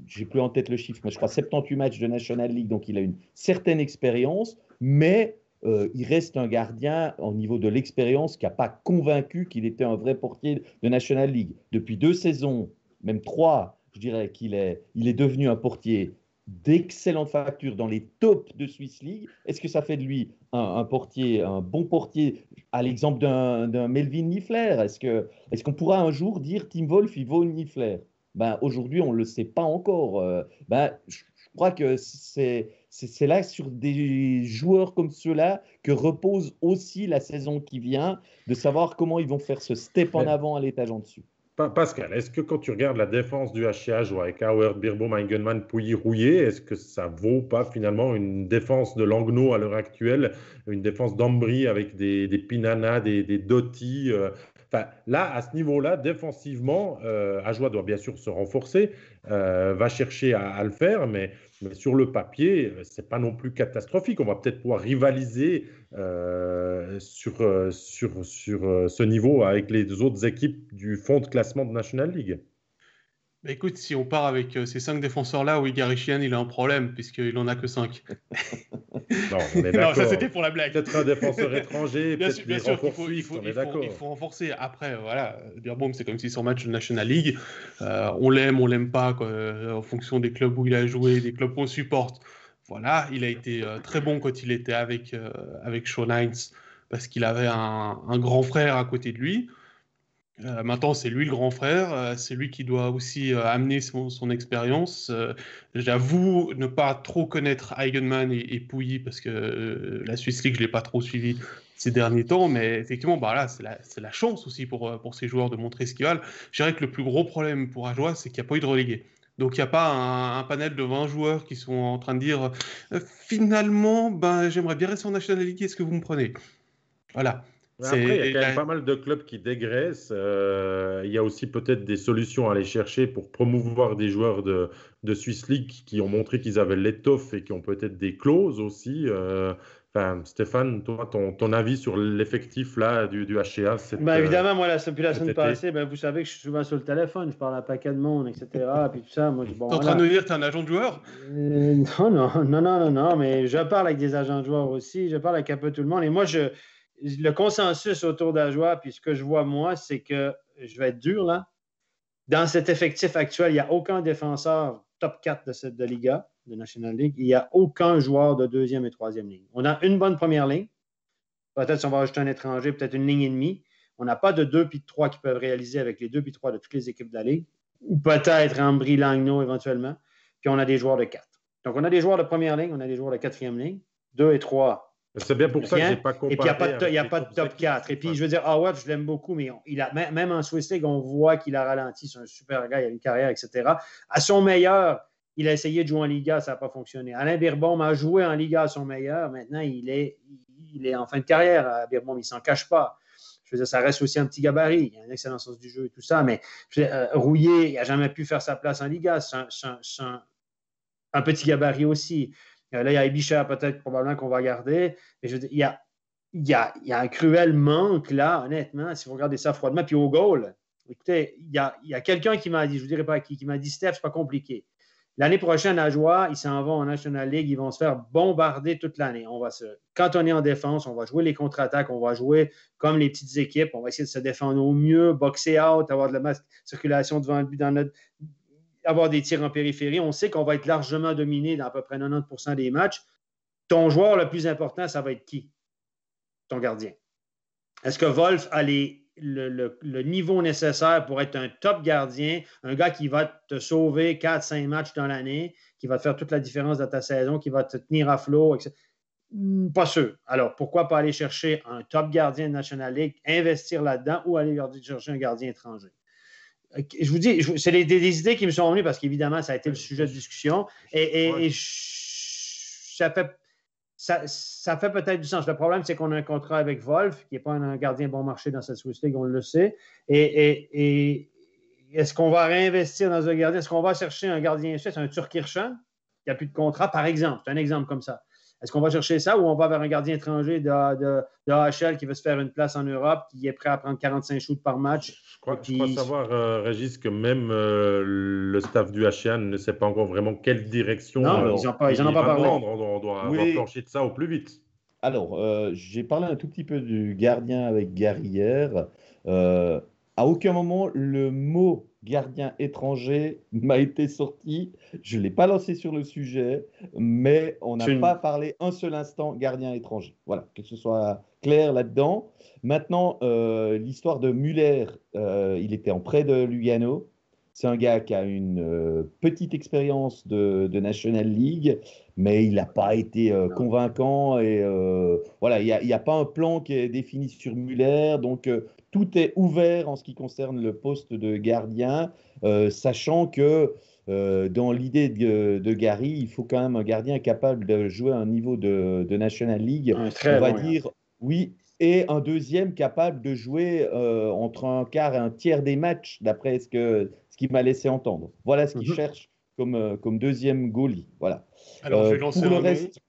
j'ai plus en tête le chiffre, mais je crois 78 matchs de National League, donc il a une certaine expérience, mais il reste un gardien au niveau de l'expérience qui n'a pas convaincu qu'il était un vrai portier de National League. Depuis 2 saisons, même 3, je dirais qu'il est devenu un portier d'excellente facture dans les tops de Swiss League. Est-ce que ça fait de lui un bon portier, à l'exemple d'un Melvin Niffler? Est-ce qu'on pourra un jour dire Tim Wolf, il vaut Niffler? Aujourd'hui, on ne le sait pas encore. Je crois que c'est c'est là, sur des joueurs comme ceux-là, que repose aussi la saison qui vient, de savoir comment ils vont faire ce step en avant à l'étage en dessus. Pascal, est-ce que quand tu regardes la défense du HCA, jouer avec Howard, Birbaum, Eigenmann, Pouilly, Rouillé, est-ce que ça vaut pas finalement une défense de Langnau à l'heure actuelle, une défense d'Ambry avec des Pinana, des Doty Enfin, là, à ce niveau-là, défensivement, Ajoie doit bien sûr se renforcer, va chercher à le faire, mais sur le papier, c'est pas non plus catastrophique. On va peut-être pouvoir rivaliser sur ce niveau avec les autres équipes du fond de classement de National League. Bah, écoute, si on part avec ces 5 défenseurs-là, oui, Gary Sheehan, il a un problème, puisqu'il en a que 5. Non, on est Non, ça d'accord. c'était pour la blague. Peut-être un défenseur étranger, Bien peut-être sûr, les bien sûr qu'il renforcistes, on est il d'accord. faut renforcer. Après, voilà, Birbaum, c'est comme si son match de National League, on l'aime pas, quoi, en fonction des clubs où il a joué, des clubs qu'on supporte. Voilà, il a été très bon quand il était avec Sean Hines, parce qu'il avait un grand frère à côté de lui. Maintenant, c'est lui le grand frère, c'est lui qui doit aussi amener son expérience. J'avoue ne pas trop connaître Eigenmann et Pouilly, parce que la Swiss League, je ne l'ai pas trop suivi ces derniers temps, mais effectivement, bah là, c'est la chance aussi pour ces joueurs de montrer ce qu'ils valent. Je dirais que le plus gros problème pour Ajoie, c'est qu'il n'y a pas eu de relégués. Donc, il n'y a pas un panel de 20 joueurs qui sont en train de dire finalement, ben, j'aimerais bien rester en National League, est-ce que vous me prenez? Voilà. Mais après, il y a quand même La- pas mal de clubs qui dégraissent. Il y a aussi peut-être des solutions à aller chercher pour promouvoir des joueurs de Swiss League qui ont montré qu'ils avaient l'étoffe et qui ont peut-être des clauses aussi. Enfin, Stéphane, toi, ton avis sur l'effectif là du HCA Évidemment, moi, depuis la cet semaine été? passée, vous savez que je suis souvent sur le téléphone, je parle à un paquet de monde, etc. Puis tout ça, moi, je dis, bon, T'es en train de nous dire que t'es un agent de joueur? non, mais je parle avec des agents de joueurs aussi, je parle avec un peu tout le monde. Et moi, le consensus autour d'Ajoie, puis ce que je vois, moi, c'est que, je vais être dur, là, dans cet effectif actuel, il n'y a aucun défenseur top 4 de Liga, de National League. Il n'y a aucun joueur de deuxième et troisième ligne. On a une bonne première ligne. Peut-être si on va ajouter un étranger, peut-être une ligne et demie. On n'a pas de 2 puis de 3 qui peuvent réaliser avec les 2 puis 3 de toutes les équipes de la Ligue. Ou peut-être Ambry, Langnau éventuellement. Puis on a des joueurs de 4. Donc on a des joueurs de première ligne, on a des joueurs de quatrième ligne. 2 et 3. C'est bien pour ça que je n'ai pas comparé. Et puis il n'y a pas de avec top les autres 4. Et équipes. puis je veux dire, Howard, je l'aime beaucoup, mais même en Swiss League, on voit qu'il a ralenti. C'est un super gars, il a une carrière, etc. À son meilleur, il a essayé de jouer en Liga, ça n'a pas fonctionné. Alain Birbaum a joué en Liga à son meilleur. Maintenant, il est en fin de carrière à Birbaum, il ne s'en cache pas. Je veux dire, ça reste aussi un petit gabarit. Il a un excellent sens du jeu et tout ça, mais Rouillé, il n'a jamais pu faire sa place en Liga. C'est un petit gabarit aussi. Là, il y a Ibicha, peut-être, probablement qu'on va garder. Mais je veux dire, il y a un cruel manque, là, honnêtement, si vous regardez ça froidement. Puis au goal, écoutez, il y a quelqu'un qui m'a dit, je ne vous dirai pas qui m'a dit, Steph, c'est pas compliqué. L'année prochaine, à Joie, ils s'en vont en National League, ils vont se faire bombarder toute l'année. Quand on est en défense, on va jouer les contre-attaques, on va jouer comme les petites équipes, on va essayer de se défendre au mieux, boxer out, avoir de la circulation devant le but, avoir des tirs en périphérie. On sait qu'on va être largement dominé dans à peu près 90% des matchs. Ton joueur le plus important, ça va être qui? Ton gardien. Est-ce que Wolf a le niveau nécessaire pour être un top gardien, un gars qui va te sauver 4-5 matchs dans l'année, qui va te faire toute la différence dans ta saison, qui va te tenir à flot, etc. Pas sûr. Alors, pourquoi pas aller chercher un top gardien de National League, investir là-dedans ou aller chercher un gardien étranger? Je vous dis, c'est des idées qui me sont venues parce qu'évidemment, ça a été le sujet de discussion et ça fait peut-être du sens. Le problème, c'est qu'on a un contrat avec Wolf, qui n'est pas un gardien bon marché dans cette Swiss League, on le sait. Et est-ce qu'on va réinvestir dans un gardien? Est-ce qu'on va chercher un gardien suisse, un Turkirchen, qui n'a plus de contrat, par exemple? C'est un exemple comme ça. Est-ce qu'on va chercher ça ou on va vers un gardien étranger de AHL qui veut se faire une place en Europe, qui est prêt à prendre 45 shoots par match? Je crois savoir, Régis, que même le staff du HCA ne sait pas encore vraiment quelle direction ils n'en ont pas parlé. On doit plancher de ça au plus vite. Alors, j'ai parlé un tout petit peu du gardien avec Gary hier. À aucun moment, le mot gardien étranger m'a été sorti. Je ne l'ai pas lancé sur le sujet, mais on n'a pas parlé un seul instant gardien étranger. Voilà, que ce soit clair là-dedans. Maintenant, l'histoire de Muller, il était en prêt de Lugano. C'est un gars qui a une petite expérience de National League, mais il n'a pas été convaincant. Et voilà, il n'y a pas un plan qui est défini sur Muller. Donc, tout est ouvert en ce qui concerne le poste de gardien, sachant que dans l'idée de Gary, il faut quand même un gardien capable de jouer à un niveau de National League. On va dire, oui. Et un deuxième capable de jouer entre un quart et un tiers des matchs, d'après ce qu'il m'a laissé entendre. Voilà ce qu'il cherche comme deuxième goalie. Voilà. Alors, je vais lancer pour le reste,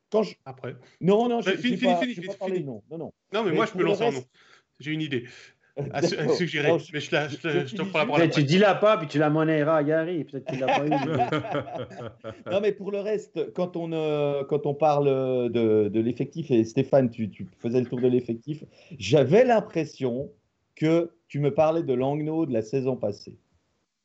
après. Non, je fini. pas parlé de nom. Non. Non, mais moi, je peux lancer un nom. J'ai une idée. À suggérer. Mais je te prends la parole après. Tu dis la pas, puis tu la monnaieras à Gary. Peut-être qu'il l'a pas eu. Non, mais pour le reste, quand on parle de l'effectif, et Stéphane, tu faisais le tour de l'effectif, j'avais l'impression que tu me parlais de Langnau de la saison passée.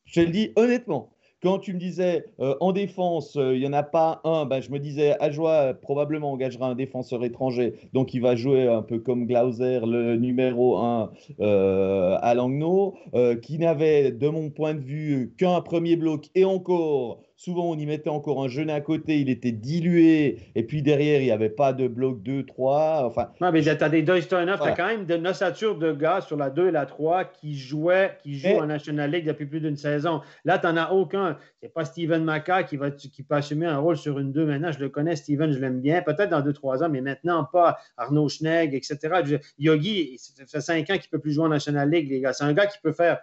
Je te le dis honnêtement. Quand tu me disais en défense, il n'y en a pas un, je me disais Ajoie probablement engagera un défenseur étranger, donc il va jouer un peu comme Glauser, le numéro 1 à Langnau, qui n'avait, de mon point de vue, qu'un premier bloc, et encore, souvent on y mettait encore un jeune à côté, il était dilué, et puis derrière il n'y avait pas de bloc 2, 3. Enfin, non, mais tu as des Dostoyanov, tu as quand même une ossature de gars sur la 2 et la 3 qui jouent en National League depuis plus d'une saison. Là, tu n'en as aucun. C'est pas Steven Maka qui peut assumer un rôle sur une 2 maintenant. Je le connais, Steven, je l'aime bien. Peut-être dans 2-3 ans, mais maintenant pas. Arnaud Schnegg, etc. Yogi, ça fait 5 ans qu'il ne peut plus jouer en National League, les gars. C'est un gars qui peut faire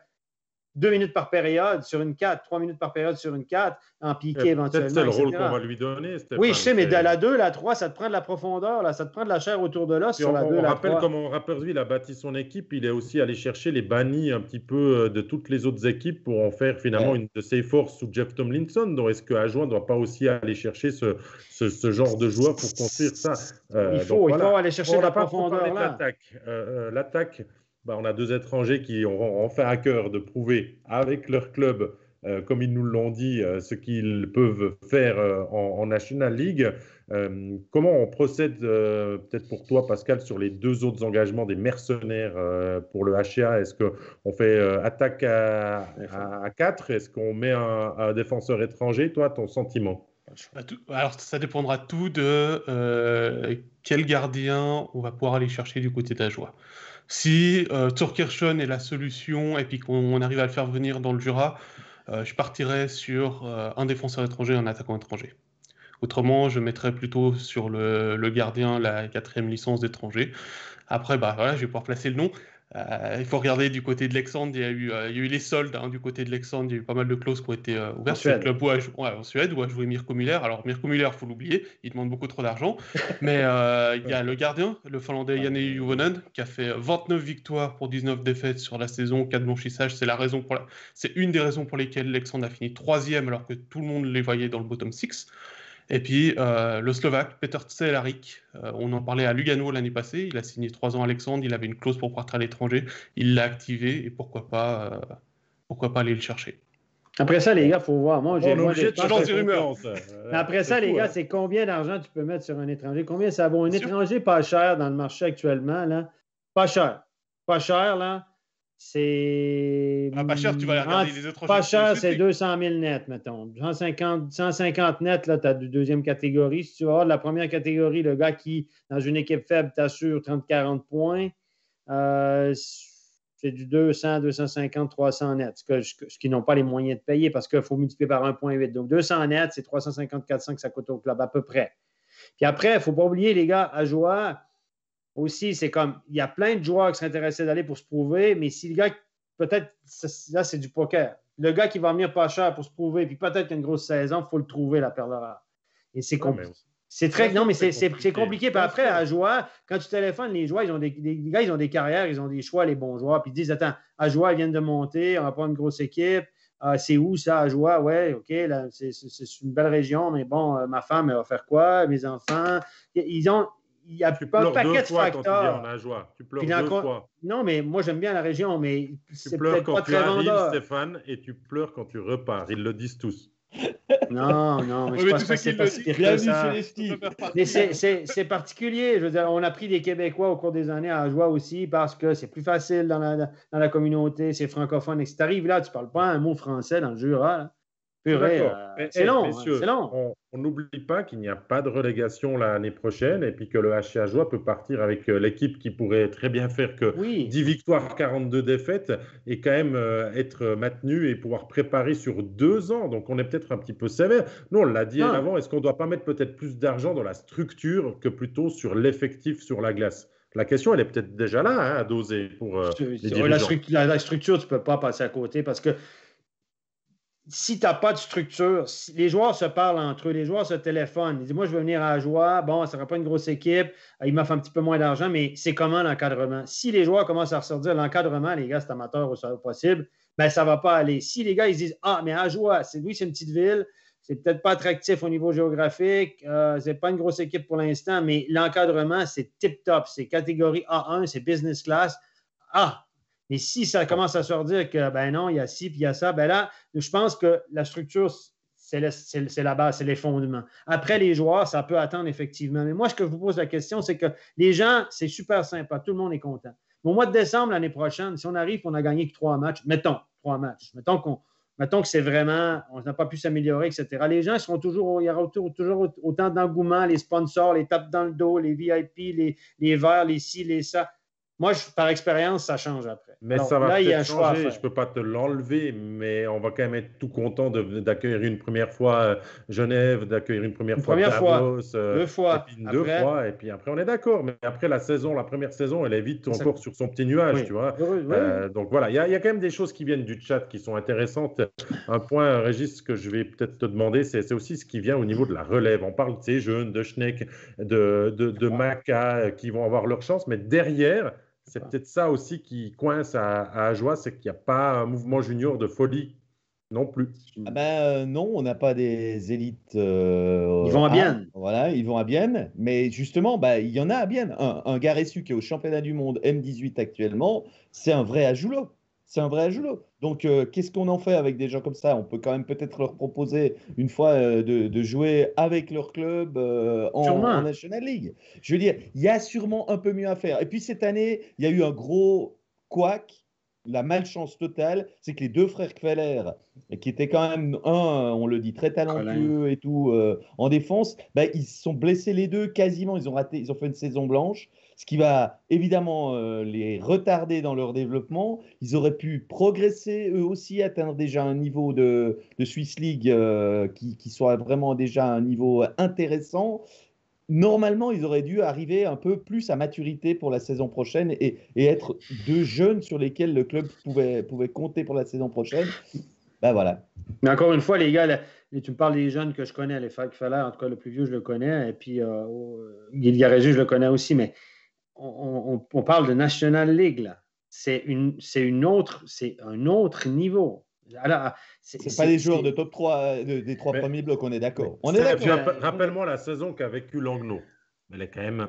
2 minutes par période sur une 4, 3 minutes par période sur une 4, en piqué éventuellement. C'est le rôle qu'on va lui donner, Stéphane. Oui, je sais, mais de la 2, la 3, ça te prend de la profondeur, là, ça te prend de la chair autour de l'os sur la 2, la 3. On rappelle comment Rapperswil a bâti son équipe. Il est aussi allé chercher les bannis un petit peu de toutes les autres équipes pour en faire finalement une de ses forces sous Jeff Tomlinson. Donc, est-ce que Ajoie ne doit pas aussi aller chercher ce genre de joueur pour construire ça il faut aller chercher de la profondeur là. L'attaque. On a 2 étrangers qui ont enfin à cœur de prouver avec leur club, comme ils nous l'ont dit, ce qu'ils peuvent faire en National League. Comment on procède, peut-être pour toi, Pascal, sur les 2 autres engagements des mercenaires pour le HA? Est-ce qu'on fait attaque à 4? Est-ce qu'on met un défenseur étranger? Toi, ton sentiment? Alors, ça dépendra tout de quel gardien on va pouvoir aller chercher du côté d'Ajoie. Si Thorkirchen est la solution et puis qu'on arrive à le faire venir dans le Jura, je partirais sur un défenseur étranger et un attaquant étranger. Autrement, je mettrais plutôt sur le gardien la 4e licence d'étranger. Après, je vais pouvoir placer le nom. Il faut regarder du côté de Leksand. Il y a eu les soldes du côté de Leksand. Il y a eu pas mal de clauses qui ont été ouvertes. C'est le club en Suède où a joué Mirko Müller. Alors Mirko Müller, il faut l'oublier, il demande beaucoup trop d'argent. Mais il y a le gardien, le Finlandais Janne Juvonen, qui a fait 29 victoires pour 19 défaites sur la saison, 4 blanchissages. C'est une des raisons pour lesquelles Leksand a fini 3e alors que tout le monde les voyait dans le bottom 6. Et puis, le Slovaque, Petr Cehlárik, on en parlait à Lugano l'année passée, il a signé 3 ans à Alexandre, il avait une clause pour partir à l'étranger, il l'a activé, et pourquoi pas aller le chercher. Après ça, les gars, il faut voir. Moi, j'ai obligé de changer des rumeurs. Après ça, les gars, c'est combien d'argent tu peux mettre sur un étranger? Combien ça vaut? Un étranger pas cher dans le marché actuellement, là? Pas cher. Pas cher, là. C'est. Pas cher, tu vas aller regarder les étrangers. Pas cher, c'est 200 000 net, mettons. 150 net, là, tu as de deuxième catégorie. Si tu vas avoir de la première catégorie, le gars qui, dans une équipe faible, t'assure 30-40 points, c'est du 200, 250, 300 net. Ce qu'ils n'ont pas les moyens de payer parce qu'il faut multiplier par 1,8. Donc, 200 net, c'est 350, 400 que ça coûte au club, à peu près. Puis après, il ne faut pas oublier, les gars, à jouer. Aussi, c'est comme, il y a plein de joueurs qui seraient intéressés d'aller pour se prouver, mais si le gars, peut-être, là, c'est du poker. Le gars qui va venir pas cher pour se prouver, puis peut-être une grosse saison, il faut le trouver, la perle rare. Et c'est compliqué. C'est très, non, mais c'est compliqué. Puis après, à jouer, quand tu téléphones, les joueurs, les gars, ils ont des carrières, ils ont des choix, les bons joueurs, puis ils disent, attends, à jouer, ils viennent de monter, on va prendre une grosse équipe. C'est où ça, à jouer? Ouais, OK, là, c'est une belle région, mais bon, ma femme, elle va faire quoi? Mes enfants? Il y a un paquet de facteurs. Tu pleures 2 fois. Non, mais moi, j'aime bien la région, mais c'est peut-être pas très vendeur. Tu pleures quand tu arrives, Stéphane, et tu pleures quand tu repars. Ils le disent tous. Non, mais je Ouais, mais pense tout pas ça que c'est qu'il pas le si dit. pire que Bienvenue ça. chez les Ch'tis. Mais c'est particulier. Je veux dire, on a pris des Québécois au cours des années à Ajoie aussi parce que c'est plus facile dans la communauté, c'est francophone. Et si tu arrives là, tu ne parles pas un mot français dans le Jura, là. Je suis Purée, d'accord. Mais, c'est long, hein, c'est messieurs, long. on n'oublie pas qu'il n'y a pas de relégation l'année prochaine et puis que le HC Ajoie peut partir avec l'équipe qui pourrait très bien faire que Oui. 10 victoires, 42 défaites et quand même être maintenu et pouvoir préparer sur 2 ans. Donc on est peut-être un petit peu sévère. Nous, on l'a dit Non, avant, est-ce qu'on ne doit pas mettre peut-être plus d'argent dans la structure que plutôt sur l'effectif sur la glace? La question, elle est peut-être déjà là hein, à doser pour les dirigeants. la structure, tu ne peux pas passer à côté parce que si tu n'as pas de structure, si les joueurs se parlent entre eux, les joueurs se téléphonent, ils disent moi je veux venir à la joie, bon, ça ne sera pas une grosse équipe, il m'offre un petit peu moins d'argent, mais c'est comment l'encadrement? Si les joueurs commencent à ressortir l'encadrement, les gars, c'est amateur au possible, ben ça ne va pas aller. Si les gars ils disent ah, mais à joie, c'est une petite ville, c'est peut-être pas attractif au niveau géographique, c'est pas une grosse équipe pour l'instant, mais l'encadrement, c'est tip-top, c'est catégorie A1, c'est business class. Ah, mais si ça commence à se redire que, ben non, il y a ci, puis il y a ça, ben là, je pense que la structure, c'est la base, c'est les fondements. Après, les joueurs, ça peut attendre effectivement. Mais moi, ce que je vous pose la question, c'est que les gens, c'est super sympa, tout le monde est content. Mais au mois de décembre, l'année prochaine, si on arrive, on n'a gagné que 3 matchs, mettons, 3 matchs, mettons que c'est vraiment, on n'a pas pu s'améliorer, etc. Les gens seront toujours, il y aura toujours autant d'engouement, les sponsors, les tapes dans le dos, les VIP, les verts, les ci, les ça. Moi, par expérience, ça change après. Mais alors, ça va là, il y a peut-être un choix à changer, je ne faire. peux pas te l'enlever, mais on va quand même être tout content d'accueillir une première fois Genève, d'accueillir une première Une fois première fois, Davos, 2 et fois. puis deux Après, fois, et puis après on est d'accord. Mais après la première saison, elle est vite ça, encore sur son petit nuage, oui. tu vois. Oui. Donc voilà, il y a quand même des choses qui viennent du chat qui sont intéressantes. Un point, Régis, que je vais peut-être te demander, c'est aussi ce qui vient au niveau de la relève. On parle de ces jeunes, de Schneck, de Maca, qui vont avoir leur chance, mais derrière, c'est peut-être ça aussi qui coince à Ajoie, c'est qu'il n'y a pas un mouvement junior de folie non plus. Ah ben, non, on n'a pas des élites Ils vont à A. Bienne. Voilà, ils vont à Bienne. Mais justement, bah, il y en a à Bienne. Un Garessu qui est au championnat du monde M18 actuellement, c'est un vrai Ajoulot. C'est un vrai Ajoulot. Donc, qu'est-ce qu'on en fait avec des gens comme ça? On peut quand même peut-être leur proposer une fois de jouer avec leur club en National League. Je veux dire, il y a sûrement un peu mieux à faire. Et puis cette année, il y a eu un gros couac. La malchance totale, c'est que les deux frères Kveller, qui étaient quand même, on le dit, très talentueux et tout, en défense, bah, ils se sont blessés les deux quasiment. Ils ont fait une saison blanche, ce qui va évidemment les retarder dans leur développement. Ils auraient pu progresser eux aussi, atteindre déjà un niveau de Swiss League qui soit vraiment déjà un niveau intéressant. Normalement, ils auraient dû arriver un peu plus à maturité pour la saison prochaine et être deux jeunes sur lesquels le club pouvait compter pour la saison prochaine. Ben voilà. Mais encore une fois, les gars, tu me parles des jeunes que je connais, les Falk Feller, en tout cas le plus vieux, je le connais, et puis Guy Garéju, je le connais aussi, mais on parle de National League, là. C'est un autre niveau. C'est pas des joueurs de top 3, des 3 premiers blocs, on est d'accord. On est d'accord. Rappelle-moi la saison qu'a vécu Langnau. Elle est quand même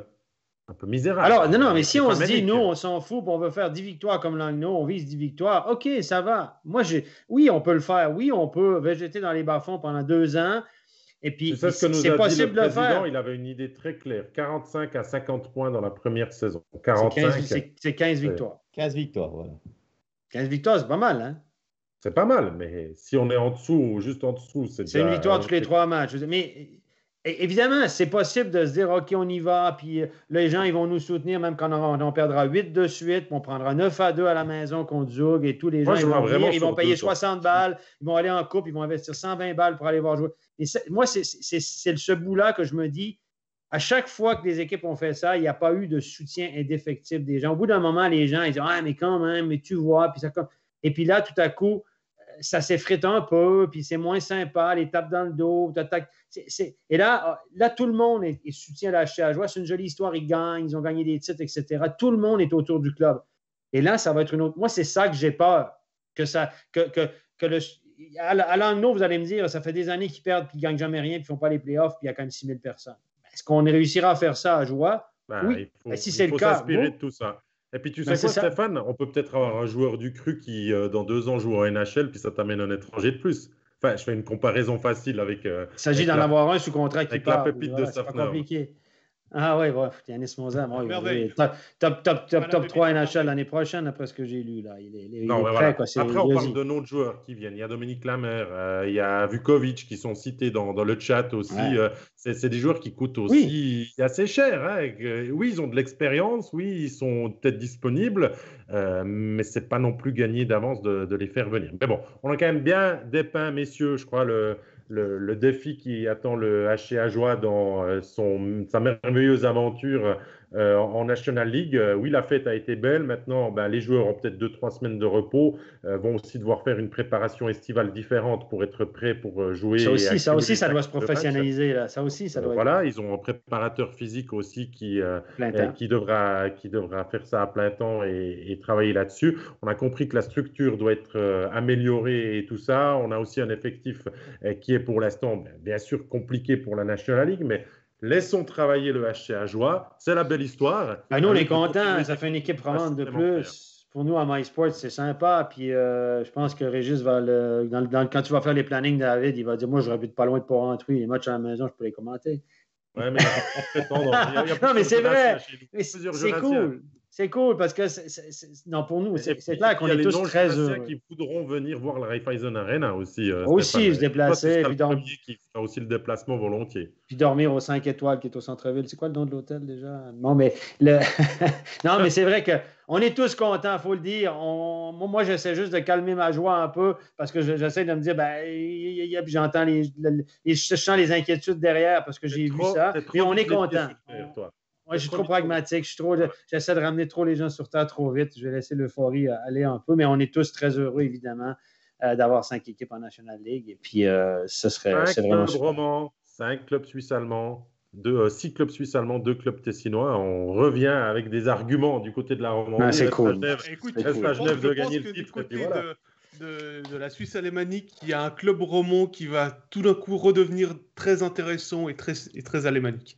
un peu misérable. Alors, non, mais si on se dit, nous, on s'en fout, on veut faire 10 victoires comme Langnau, on vise 10 victoires, OK, ça va. Oui, on peut le faire. Oui, on peut végéter dans les bas-fonds pendant 2 ans. Et puis, c'est possible de le faire. Il avait une idée très claire. 45 à 50 points dans la première saison. 45. C'est 15 victoires. 15 victoires, voilà. 15 victoires, c'est pas mal, hein? C'est pas mal, mais si on est en dessous ou juste en dessous, c'est déjà... C'est une victoire tous les 3 matchs. Mais évidemment, c'est possible de se dire, OK, on y va, puis les gens, ils vont nous soutenir, même quand on perdra 8 de suite, puis on prendra 9-2 à la maison contre Zug, et tous les gens, ils vont payer 60 balles, ils vont aller en coupe, ils vont investir 120 balles pour aller voir jouer. Et moi, c'est ce bout-là que je me dis, à chaque fois que les équipes ont fait ça, il n'y a pas eu de soutien indéfectible des gens. Au bout d'un moment, les gens, ils disent, ah, mais quand même, mais tu vois, puis ça comme... Et puis là, tout à coup, ça s'effrite un peu, puis c'est moins sympa, les tapes dans le dos. Et là, tout le monde soutient la HC Ajoie. C'est une jolie histoire, ils gagnent, ils ont gagné des titres, etc. Tout le monde est autour du club. Et là, ça va être une autre... Moi, c'est ça que j'ai peur. À Langnau, vous allez me dire, ça fait des années qu'ils perdent, puis ils ne gagnent jamais rien, puis ils ne font pas les playoffs, puis il y a quand même 6 000 personnes. Est-ce qu'on réussira à faire ça à Ajoie? Oui. Si c'est le cas, il faut s'inspirer de tout ça. Et puis tu sais quoi, Stéphane, on peut peut-être avoir un joueur du cru qui, dans 2 ans, joue en NHL, puis ça t'amène un étranger de plus. Enfin, je fais une comparaison facile avec. Il s'agit d'en avoir un sous contrat qui avec part. la pépite de C'est pas Safner. compliqué. Ah oui, Yannis Monzem. Oui, Merveille. Top 3 NHL l'année prochaine, après ce que j'ai lu. Là. Il est Non, prêt. voilà. Quoi. Après, on parle de d'autres joueurs qui viennent. Il y a Dominique Lamer, il y a Vukovic qui sont cités dans le chat aussi. Ouais. C'est des joueurs qui coûtent aussi assez cher. Hein. Oui, ils ont de l'expérience. Oui, ils sont peut-être disponibles. Mais ce n'est pas non plus gagné d'avance de les faire venir. Mais bon, on a quand même bien dépeint, messieurs, je crois, le défi qui attend le HC Ajoie dans sa merveilleuse aventure en National League. Oui, la fête a été belle. Maintenant, les joueurs ont peut-être 2-3 semaines de repos, vont aussi devoir faire une préparation estivale différente pour être prêts pour jouer. Ça aussi, ça doit se professionnaliser. Là. Ça aussi, ça doit Voilà, ils ont un préparateur physique aussi qui devra faire ça à plein temps et travailler là-dessus. On a compris que la structure doit être améliorée et tout ça. On a aussi un effectif qui est pour l'instant, bien sûr, compliqué pour la National League, mais laissons travailler le HC Ajoie. C'est la belle histoire. Nous, on est contents. Ça fait une équipe vraiment de plus. Pour nous, à MySports, c'est sympa. Puis, je pense que Régis va quand tu vas faire les plannings, David, il va dire, moi, j'habite pas loin de Port-Rentruy. Les matchs à la maison, je peux les commenter. Ouais, mais non, mais c'est vrai. C'est cool. C'est cool parce que pour nous, c'est clair qu'on est tous très heureux. Qui voudront venir voir la Raiffeisen Arena aussi. Aussi, se déplacer. Puis le premier qui fera aussi le déplacement volontiers. Puis dormir aux 5 étoiles qui est au centre-ville. C'est quoi le nom de l'hôtel déjà? Non, mais non, mais c'est vrai qu'on est tous contents, il faut le dire. Moi, j'essaie juste de calmer ma joie un peu parce que j'essaie de me dire, j'entends je sens les inquiétudes derrière parce que j'ai vu ça. Mais on est content. Ouais, je suis trop pragmatique. J'essaie de ramener trop les gens sur terre trop vite. Je vais laisser l'euphorie aller un peu, mais on est tous très heureux, évidemment, d'avoir 5 équipes en National League. Et puis, c'est vraiment clubs romans, 5 clubs suisses allemands, 6 clubs suisses allemands, 2 clubs tessinois. On revient avec des arguments du côté de la Romandie. C'est cool. Genève de gagner le titre. De la Suisse alémanique, il y a un club roman qui va tout d'un coup redevenir très intéressant et très alémanique.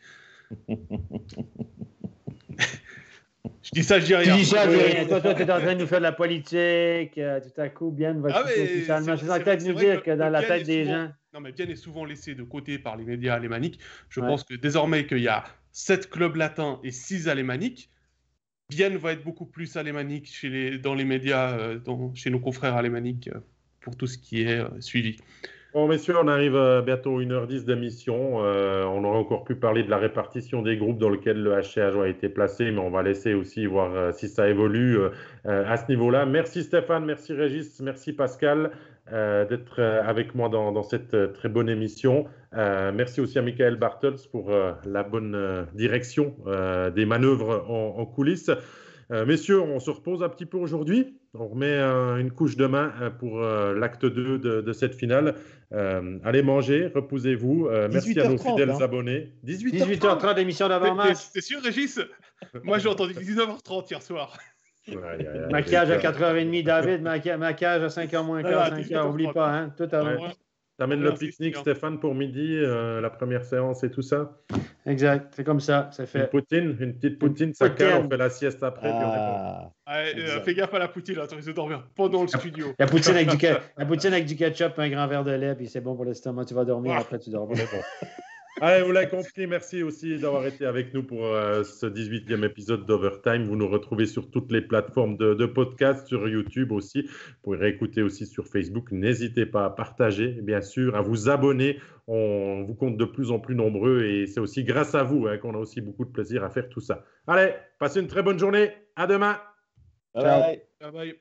Je dis ça, je dis rien. Tu dis ça, je dis rien. Toi, tu es en train de nous faire de la politique. Tout à coup, Bien va officiellement. Je suis en train de nous dire que dans la tête des gens. Non, mais Bien est souvent laissé de côté par les médias alémaniques. Je pense que désormais qu'il y a 7 clubs latins et 6 alémaniques, Bien va être beaucoup plus alémanique dans les médias, chez nos confrères alémaniques, pour tout ce qui est suivi. Bon, messieurs, on arrive bientôt à 1h10 d'émission. On aurait encore pu parler de la répartition des groupes dans lesquels le HC Ajoie a été placé, mais on va laisser aussi voir si ça évolue à ce niveau-là. Merci Stéphane, merci Régis, merci Pascal d'être avec moi dans cette très bonne émission. Merci aussi à Michael Bartels pour la bonne direction des manœuvres en coulisses. Messieurs, on se repose un petit peu aujourd'hui. On remet une couche demain pour l'acte 2 de cette finale. Allez manger, reposez-vous. Merci à nos fidèles abonnés. 18h30, émission d'avant-match. C'est sûr, Régis? Moi, j'ai entendu 19h30 hier soir. Maquillage à 4h30, David. Maquillage à 5h moins quart, 5h. Oublie pas, hein? Tout à l'heure. T'amènes le pique-nique, Stéphane, pour midi, la première séance et tout ça? Exact, c'est comme ça, c'est fait. Une petite poutine, ça cale, on fait la sieste après. Fais gaffe à la poutine, attends, ils se dormir pendant le studio. La poutine avec du ketchup, un grand verre de lait, puis c'est bon pour l'estomac, tu vas dormir, après tu dors. Allez, vous l'avez compris, merci aussi d'avoir été avec nous pour ce 18e épisode d'Overtime. Vous nous retrouvez sur toutes les plateformes de podcast, sur YouTube aussi. Vous pouvez réécouter aussi sur Facebook. N'hésitez pas à partager, bien sûr, à vous abonner. On vous compte de plus en plus nombreux et c'est aussi grâce à vous qu'on a aussi beaucoup de plaisir à faire tout ça. Allez, passez une très bonne journée. À demain. Bye. Bye.